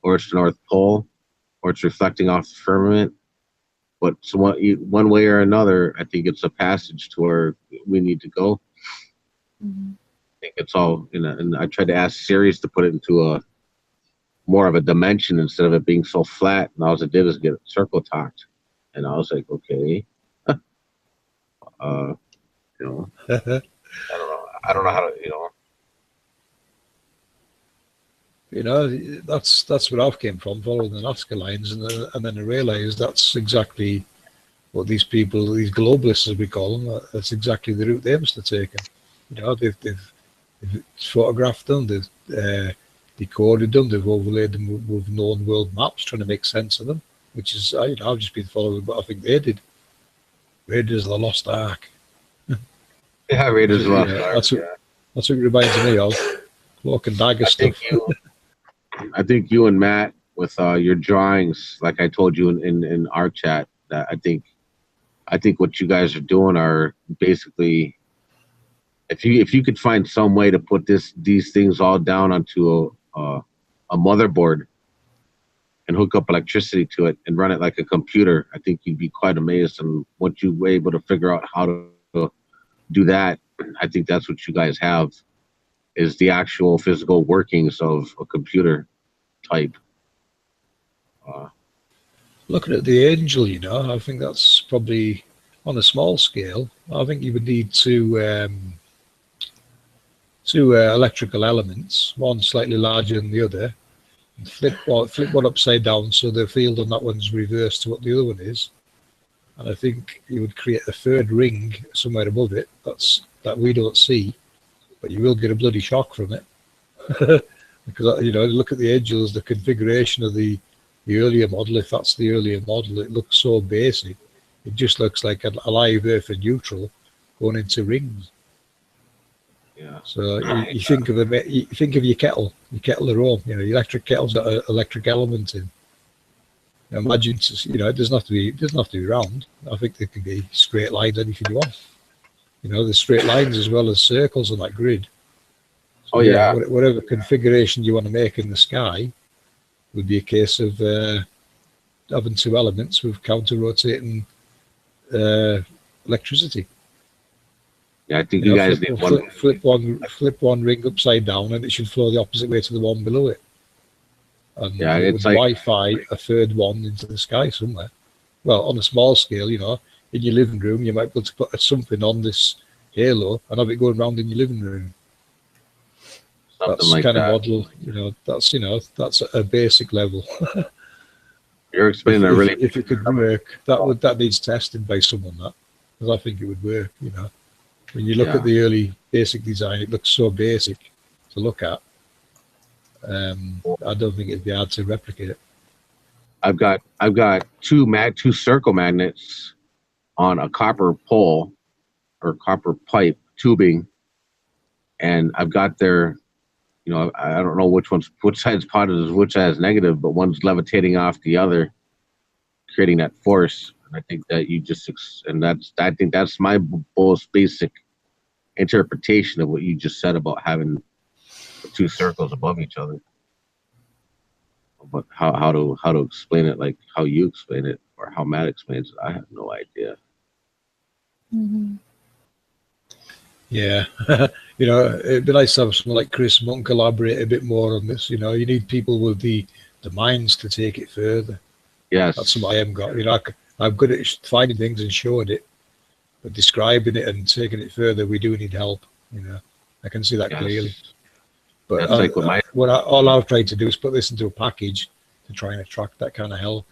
or it's the North Pole, or it's reflecting off the firmament. But one way or another, I think it's a passage to where we need to go. Mm-hmm. I think it's all, and I tried to ask Sirius to put it into a more of a dimension instead of it being so flat. And all it did is get it circle talked, and I was like, okay, you know, I don't know how to, you know. You know, that's where I've came from, following the Nazca Lines, and then I realised that's exactly what these people, these globalists as we call them, that's exactly the route they must have taken. You know, they've photographed them, they've decoded them, they've overlaid them with known world maps, trying to make sense of them. which is, I've just been following what I think they did. Raiders of the Lost Ark. Yeah, Raiders You Lost know, Ark. that's what it reminds me of. Cloak and dagger stuff. I think you and Matt with your drawings, like I told you in our chat, that I think what you guys are doing are basically, if you could find some way to put these things all down onto a motherboard and hook up electricity to it and run it like a computer, I think you'd be quite amazed. And once you were able to figure out how to do that, I think that's what you guys have, is the actual physical workings of a computer type. Looking at the Angel, I think that's probably on a small scale. I think you would need two electrical elements, one slightly larger than the other, and flip one upside down so the field on that one's reversed to what the other one is. And I think you would create a third ring somewhere above it that we don't see, but you will get a bloody shock from it. Because look at the Angels, the configuration of the earlier model. If that's the earlier model, it looks so basic. It just looks like a live Earth and neutral going into rings. Yeah. So you think of your kettle at home. Your electric kettle's got an electric element in. Imagine, it doesn't have to be round. I think there can be straight lines, anything you want. There's straight lines as well as circles on that grid. So, whatever configuration you want to make in the sky would be a case of having two elements with counter-rotating electricity. Yeah, I think you guys need one. Flip one ring upside down, and it should flow the opposite way to the one below it. And yeah, it's like Wi-Fi a third one into the sky somewhere. Well, on a small scale, in your living room, you might be able to put something on this halo and have it going around in your living room. That's like kind that. of model. That's a basic level. You're explaining that really. If it could work, that needs tested by someone. Because I think it would work. When you look at the early basic design, it looks so basic to look at. I don't think it'd be hard to replicate it. I've got two circle magnets on a copper pole or copper pipe tubing, and I've got their, I don't know which side's positive, which side is negative, but one's levitating off the other, creating that force. And I think that I think that's my most basic interpretation of what you just said about having the two circles above each other. But how to explain it, like how you explain it or how Matt explains it, I have no idea. Mm-hmm. Yeah, it'd be nice to have someone like Chris Monk elaborate a bit more on this. You need people with the minds to take it further. Yes, that's what I have got. I'm good at finding things and showing it, but describing it and taking it further, we do need help. I can see that clearly. But all I've tried to do is put this into a package to try and attract that kind of help.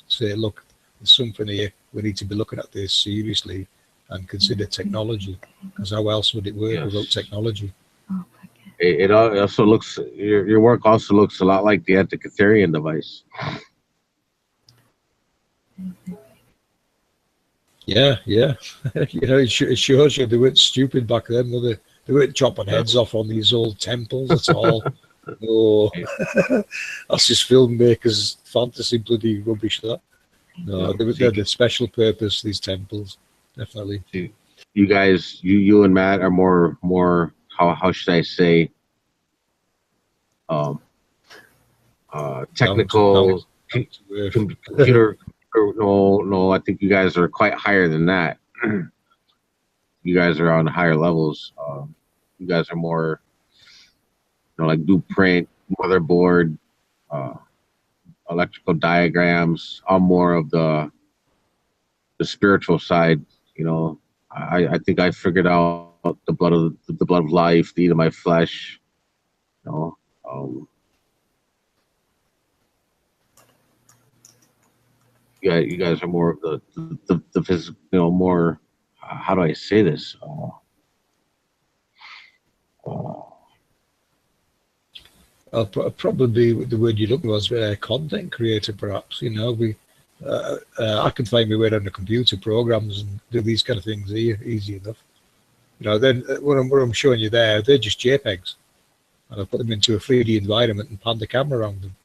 Say, look, there's something here. We need to be looking at this seriously and consider technology, because how else would it work without technology? It also looks, your work also looks a lot like the Antikythera device. Yeah. It shows you they weren't stupid back then, were they? They weren't chopping heads off on these old temples at all. No, that's just filmmakers' fantasy bloody rubbish. That no, they're the special purpose. These temples, definitely. You guys, you and Matt are more. How should I say? Technical computer. No, I think you guys are quite higher than that. You guys are on higher levels. You guys are more, like blueprint, motherboard, electrical diagrams. I'm more of the spiritual side. I think I figured out the blood of life, the eat of my flesh. You guys are more of the physical, more. How do I say this? Probably the word you looked was content creator, perhaps. We I can find my way on the computer programs and do these kind of things here easy enough. You know, then what I'm showing you there, they're just JPEGs, and I put them into a 3D environment and pan the camera around them.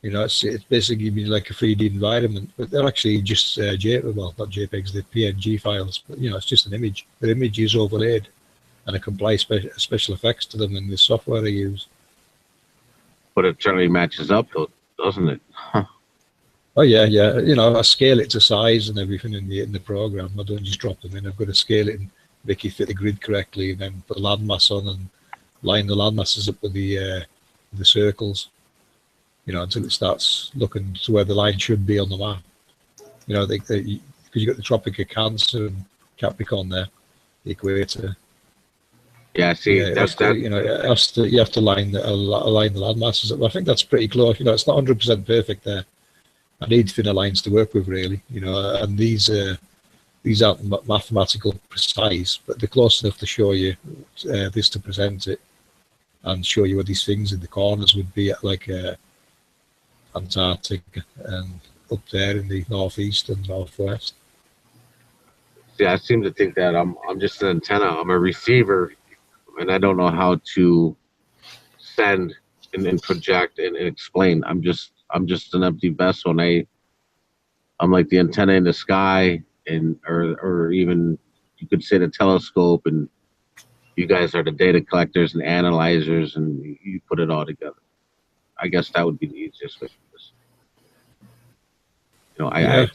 You know, it's basically giving you like a 3D environment, but they're actually just well, not JPEGs, they're PNG files. But you know, it's just an image. The image is overlaid, and I can apply special effects to them in the software I use. But it certainly matches up, though, doesn't it? Huh. Oh yeah, yeah. You know, I scale it to size and everything in the program. I don't just drop them in. I've got to scale it and make it fit the grid correctly, and then put the landmass on and line the landmasses up with the circles. You know, until it starts looking to where the line should be on the map. You know, because you got the Tropic of Cancer and Capricorn there, the equator. Yeah, see, Yeah, that's that. you know, you have to line the landmasses up. I think that's pretty close. You know, it's not 100% perfect there. I need thinner lines to work with, really. You know, and these aren't mathematical precise, but they're close enough to show you this to present it, and show you where these things in the corners would be at, like Antarctic and up there in the northeast and northwest. Yeah, I seem to think that I'm just an antenna. I'm a receiver, and I don't know how to send and project and explain. I'm just an empty vessel, and I'm like the antenna in the sky, and or even you could say the telescope, and you guys are the data collectors and analyzers, and you put it all together. I guess that would be the easiest way for this. You know, Yeah.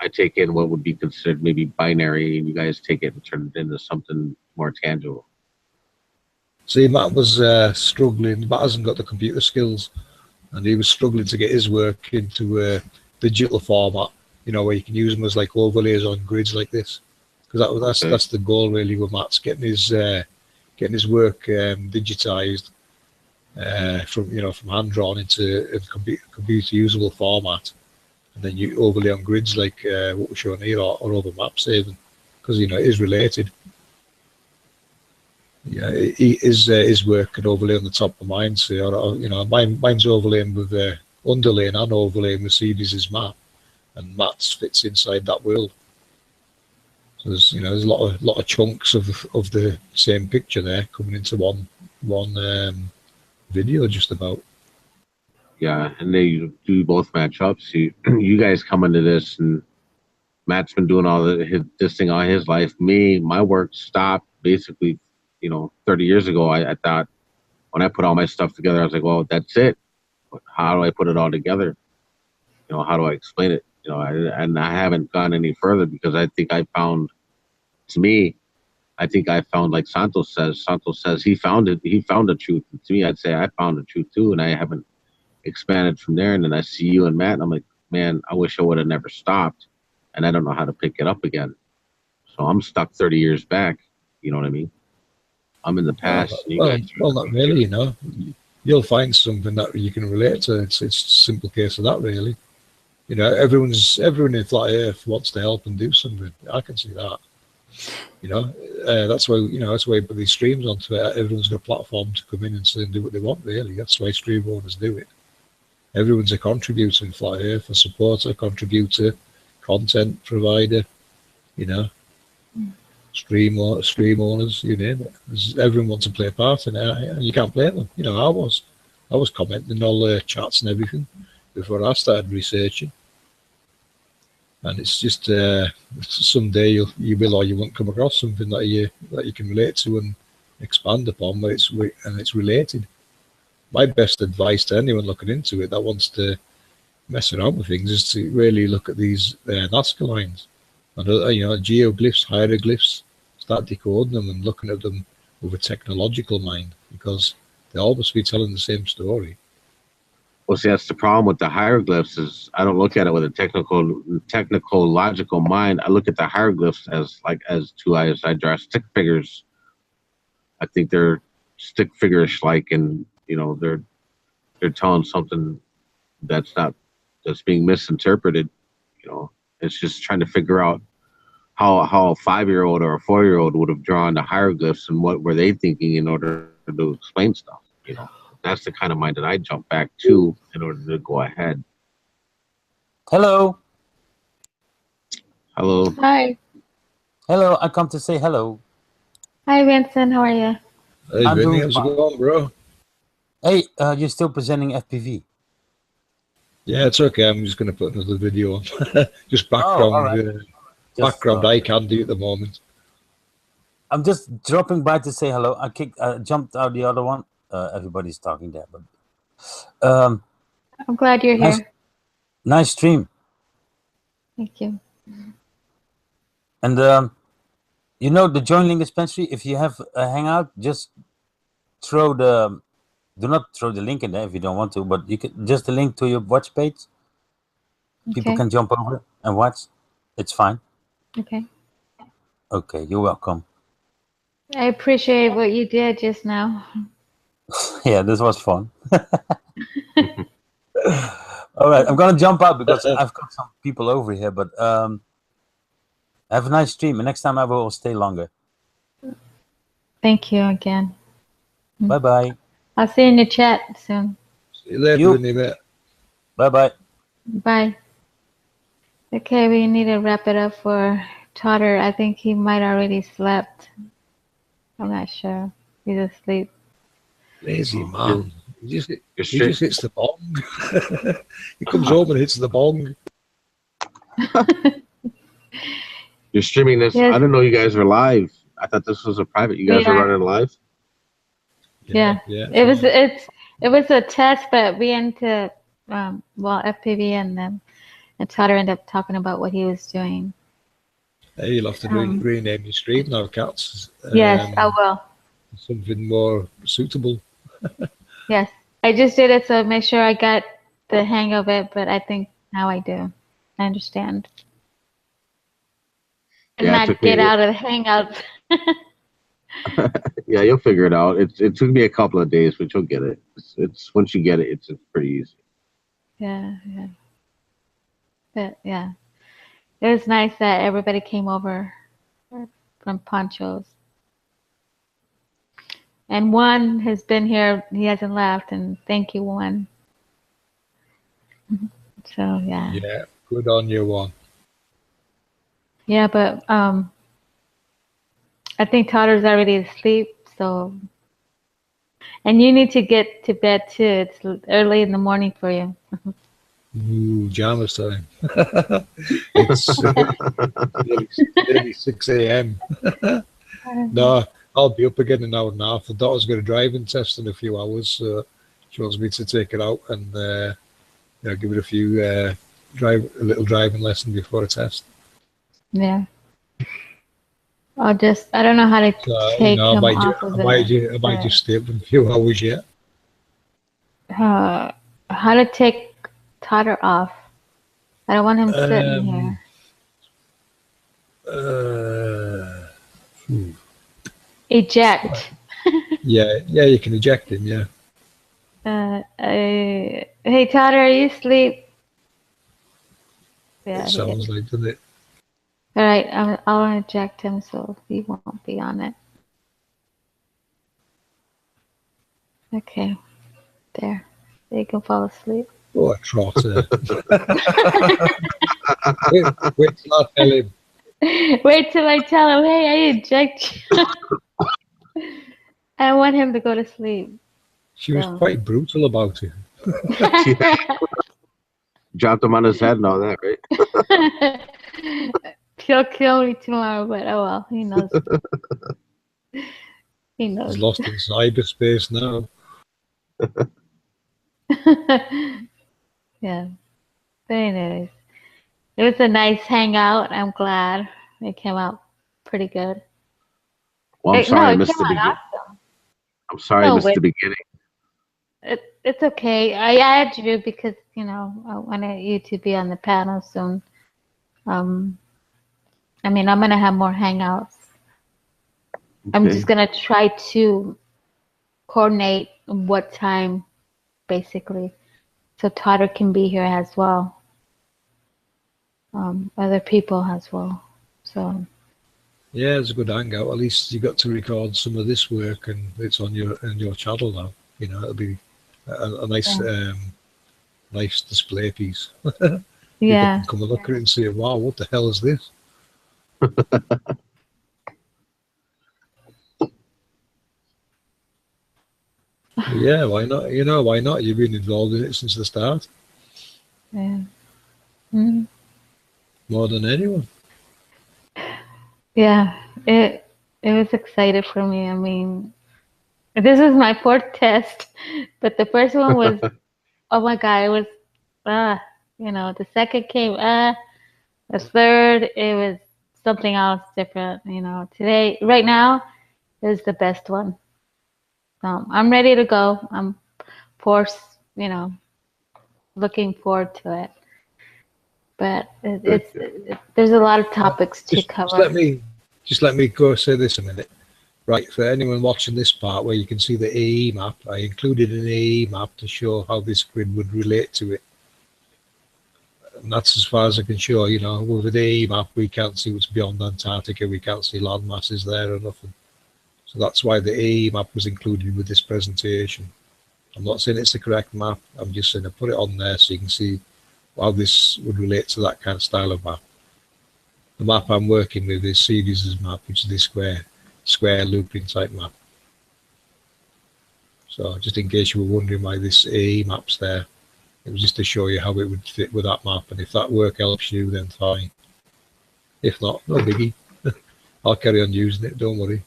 I take in what would be considered maybe binary, and you guys take it and turn it into something more tangible. See, Matt was struggling. Matt hasn't got the computer skills, and he was struggling to get his work into a digital format. You know, where you can use them as like overlays on grids like this. Because that's the goal really with Matt's getting his work digitized from hand drawn into a computer usable format, and then you overlay on grids like what we're showing here, or over map saving, because you know it is related. Yeah, his work can overlay on the top of mine. So you know, mine's overlaying with underlaying and overlaying with Mercedes' map, and Matt's fits inside that world. So there's a lot of chunks of the same picture there coming into one video just about. Yeah, and they do both match up. So you guys come into this, and Matt's been doing this thing all his life. My work stopped basically, 30 years ago. I thought when I put all my stuff together, I was like, well, that's it. But how do I put it all together? How do I explain it? And I haven't gone any further because I think I found, like Santos says he found it. He found the truth. And to me, I'd say I found the truth too, and I haven't expanded from there. And then I see you and Matt, and I'm like, man, I wish I would have never stopped, and I don't know how to pick it up again. So I'm stuck 30 years back. You know what I mean? I'm in the past. Well, not really. You'll find something that you can relate to. It's a simple case of that, really. Everyone in flat Earth wants to help and do something. I can see that. That's why that's why we put these streams onto it. Everyone's got a platform to come in and do what they want. Really, that's why stream owners do it. Everyone's a contributor in flat Earth, a supporter, contributor, content provider. Stream owners, you name it. Everyone wants to play a part in it, and you can't blame them. I was commenting all the chats and everything before I started researching. And it's just someday you will or you won't come across something that you can relate to and expand upon, where it's related. My best advice to anyone looking into it that wants to mess around with things is to really look at these Nazca lines and geoglyphs, hieroglyphs. Start decoding them and looking at them with a technological mind, because they all must be telling the same story. Well, see, that's the problem with the hieroglyphs is I don't look at it with a technical, logical mind. I look at the hieroglyphs as two eyes. I draw stick figures. I think they're stick figures like, and they're telling something that's being misinterpreted. It's just trying to figure out how a 5-year-old or a 4-year-old would have drawn the hieroglyphs and what were they thinking in order to explain stuff. That's the kind of mind that I jump back to in order to go ahead. Hello. Hello. Hi. Hello. I come to say hello. Hi, Vincent. How are you? Hey, I'm Vinny, doing how's it fine. going, bro? Hey, you're still presenting FPV. Yeah, it's okay. I'm just going to put another video on. Just Oh, all background, right. Just, background I can do at the moment. I'm just dropping by to say hello. I jumped out the other one. Everybody's talking there, but I'm glad you're nice, here. nice stream. Thank you. And you know the Joinlink dispensary. If you have a hangout, just throw the. Do not throw the link in there if you don't want to, but you can just the link to your watch page. People Okay. can jump over and watch. It's fine. Okay. Okay, you're welcome. I appreciate what you did just now. Yeah, this was fun. All right, I'm gonna jump out because I've got some people over here. But have a nice stream, and next time I will stay longer. Thank you again. Bye bye. I'll see you in the chat soon. See you later, You. Vinny, mate. Bye bye. Bye. Okay, we need to wrap it up for Totter. I think he might already slept. I'm not sure. He's asleep. Lazy man. He just You're hits the bong. He comes home and hits the bong. You're streaming this. Yes. I didn't know you guys were live. I thought this was a private. You guys We are are. running live. Yeah. It was a test, but we ended FPV and Totter ended up talking about what he was doing. Hey, you'll have to rename your stream now, Cats. Yes, I will. Something more suitable. Yes, I just did it to make sure I got the hang of it, but I think now I do. I understand. And Yeah, it not took me. get out of the hangout. Yeah, you'll figure it out. It took me a couple of days, but you'll get it. It's once you get it, it's pretty easy. Yeah. But yeah, it was nice that everybody came over from Ponchos. And Juan has been here. He hasn't left. And thank you, Juan. So yeah. Yeah, good on you, Juan. Yeah, but I think Totter's already asleep. So, and you need to get to bed too. It's early in the morning for you. Ooh, Jama's time. It's nearly 6 a.m. No, I'll be up again in an hour and a half. The daughter's got a driving test in a few hours, so she wants me to take it out and give it a little driving lesson before a test. Yeah. I don't know how to take I him might off of I might just stay up for a few hours yet. How to take Totter off. I don't want him sitting here. Eject. Yeah, you can eject him, yeah. Hey, Totter, are you asleep? Yeah, It sounds like, doesn't it? All right, I'll eject him so he won't be on it. Okay, there. You can fall asleep. Oh, a trotter. wait till I tell him. Wait till I tell him, hey, I eject you. I want him to go to sleep. She was quite brutal about it. Dropped him on his head and all that, right? He'll kill me tomorrow, but oh well, he knows. He knows. He's lost in cyberspace now. Yeah. But anyways, it was a nice hangout. I'm glad it came out pretty good. Well, I'm sorry I missed the beginning. Awesome. I'm sorry I missed the beginning. It's okay. I added you because I wanted you to be on the panel soon. I'm gonna have more hangouts. Okay. I'm just gonna try to coordinate what time, basically, so Totter can be here as well. Other people as well. So. Yeah, it's a good hangout. At least you got to record some of this work, and it's on your channel now. It'll be a nice nice display piece. People Yeah. can come and look at it and say, wow, what the hell is this? Yeah, why not? You know, why not? You've been involved in it since the start, Yeah. Mm. more than anyone. Yeah. It was excited for me. I mean, this is my fourth test, but the first one was, oh my God, it was, the second came, the third, it was something else different, Today, right now, is the best one. I'm ready to go. I'm forced, looking forward to it. But there's a lot of topics to Just cover. let me go say this a minute. Right, for anyone watching this part where you can see the AE map, I included an AE map to show how this grid would relate to it. And that's as far as I can show, with the AE map, we can't see what's beyond Antarctica, we can't see land masses there or nothing. So that's why the AE map was included with this presentation. I'm not saying it's the correct map, I'm just saying I put it on there so you can see how this would relate to that kind of style of map. The map I'm working with is Series' map, which is this square looping type map. So just in case you were wondering why this AE map's there, it was just to show you how it would fit with that map, and if that work helps you, then fine. If not, no biggie. I'll carry on using it, don't worry.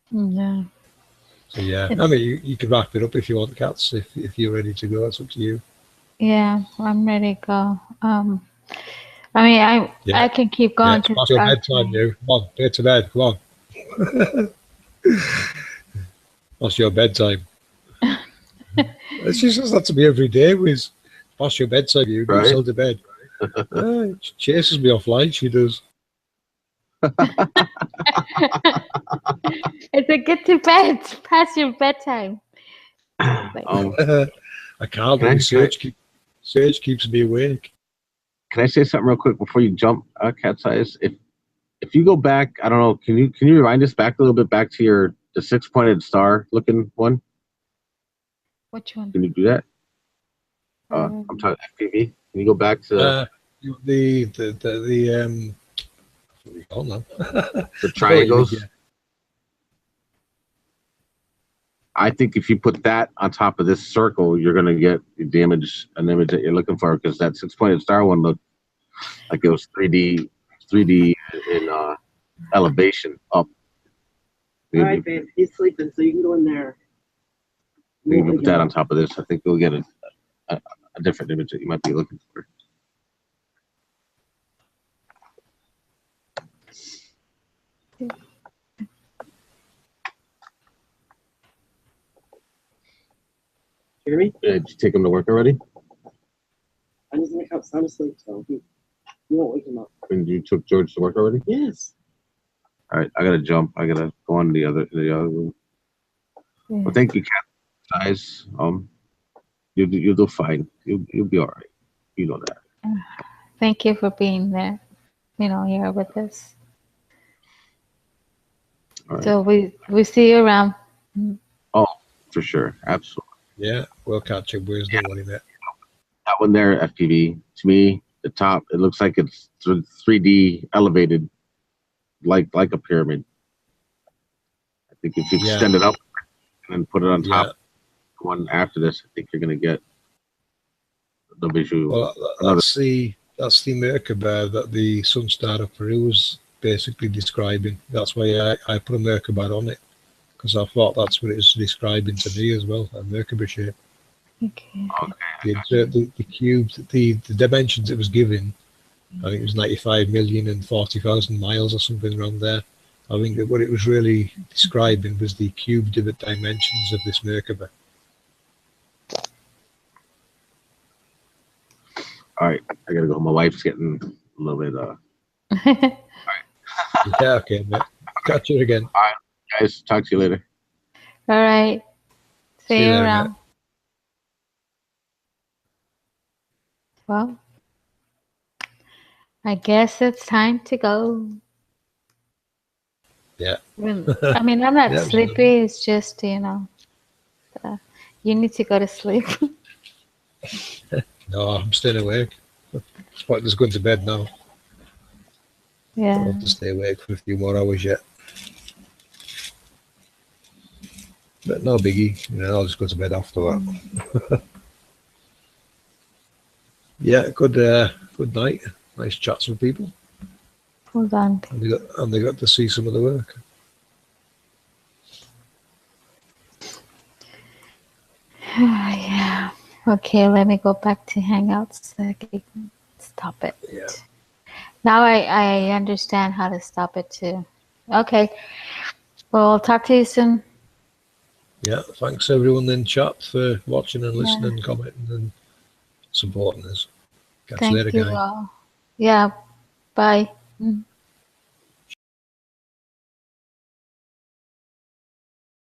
Yeah. So yeah, I mean, you can wrap it up if you want, Cats, if you're ready to go. It's up to you. Yeah, I'm ready to go. I mean, I can keep Yeah, going it's because past your bedtime, you. Come on, go to bed. Come on. Past your bedtime. It's just that to be every day, Wiz. Past your bedtime, you. Get Right. yourself to bed. She chases me offline, she does. It's a get to bed. It's past your bedtime. Like, I can't. Can I- Sage keeps me awake. Can I say something real quick before you jump, Cat Size? If you go back, I don't know, can you rewind us back a little bit back to the 6-pointed star looking one? which one? Can you do that? I'm talking FPV. Can you go back to The what do you call them? the triangles? Yeah. I think if you put that on top of this circle, you're going to get an image that you're looking for, because that 6-pointed star one looked like it was 3D in elevation up. All right, babe, he's sleeping, so you can go in there. You can put that on top of this. I think you'll get a different image that you might be looking for. Hear me? Did you take him to work already? I'm just gonna help sound asleep, so you won't wake him up. And you took George to work already? Yes. All right, I gotta jump. I gotta go on the other room. Yeah. Well, thank you, Cat Size. You'll do fine. You'll be all right. You know that. Thank you for being there. Here with us. All right. So we see you around. For sure, absolutely. Yeah, we'll catch up. Where's the one in it? That one there, FPV. To me, the top, it looks like it's 3D elevated, like a pyramid. I think if you extend it up and then put it on top, one after this, I think you're gonna get the visual. Well, that's the Merkaba that the Sunstar of Peru was basically describing. That's why I put a Merkaba on it, because I thought that's what it was describing to me as well, a Merkaba shape. Okay. The cube, the dimensions it was given, I think it was 95 million and 40,000 miles or something around there. I think that what it was really describing was the cube dimensions of this Merkaba. All right, I gotta go. My wife's getting a little bit. Yeah, okay, mate. Catch you again. All right, guys. Talk to you later. All right. See you later, around. mate. Well, I guess it's time to go. Yeah. I mean, I'm not Yeah, sleepy. It's just, you know, you need to go to sleep. No, I'm staying awake. It's pointless going to bed now. I'll Yeah. have to stay awake for a few more hours yet. But no biggie. You know, I'll just go to bed after that. Yeah, good night. Nice chats with people. Hold on. And they got to see some of the work. Yeah. Okay, let me go back to Hangouts so I can stop it. Yeah. Now I understand how to stop it too. Okay. Well, I'll talk to you soon. Yeah, thanks everyone in chat for watching and Yeah. listening, commenting and supporting us. Catch you Thank later, you guys. all. Yeah. Bye.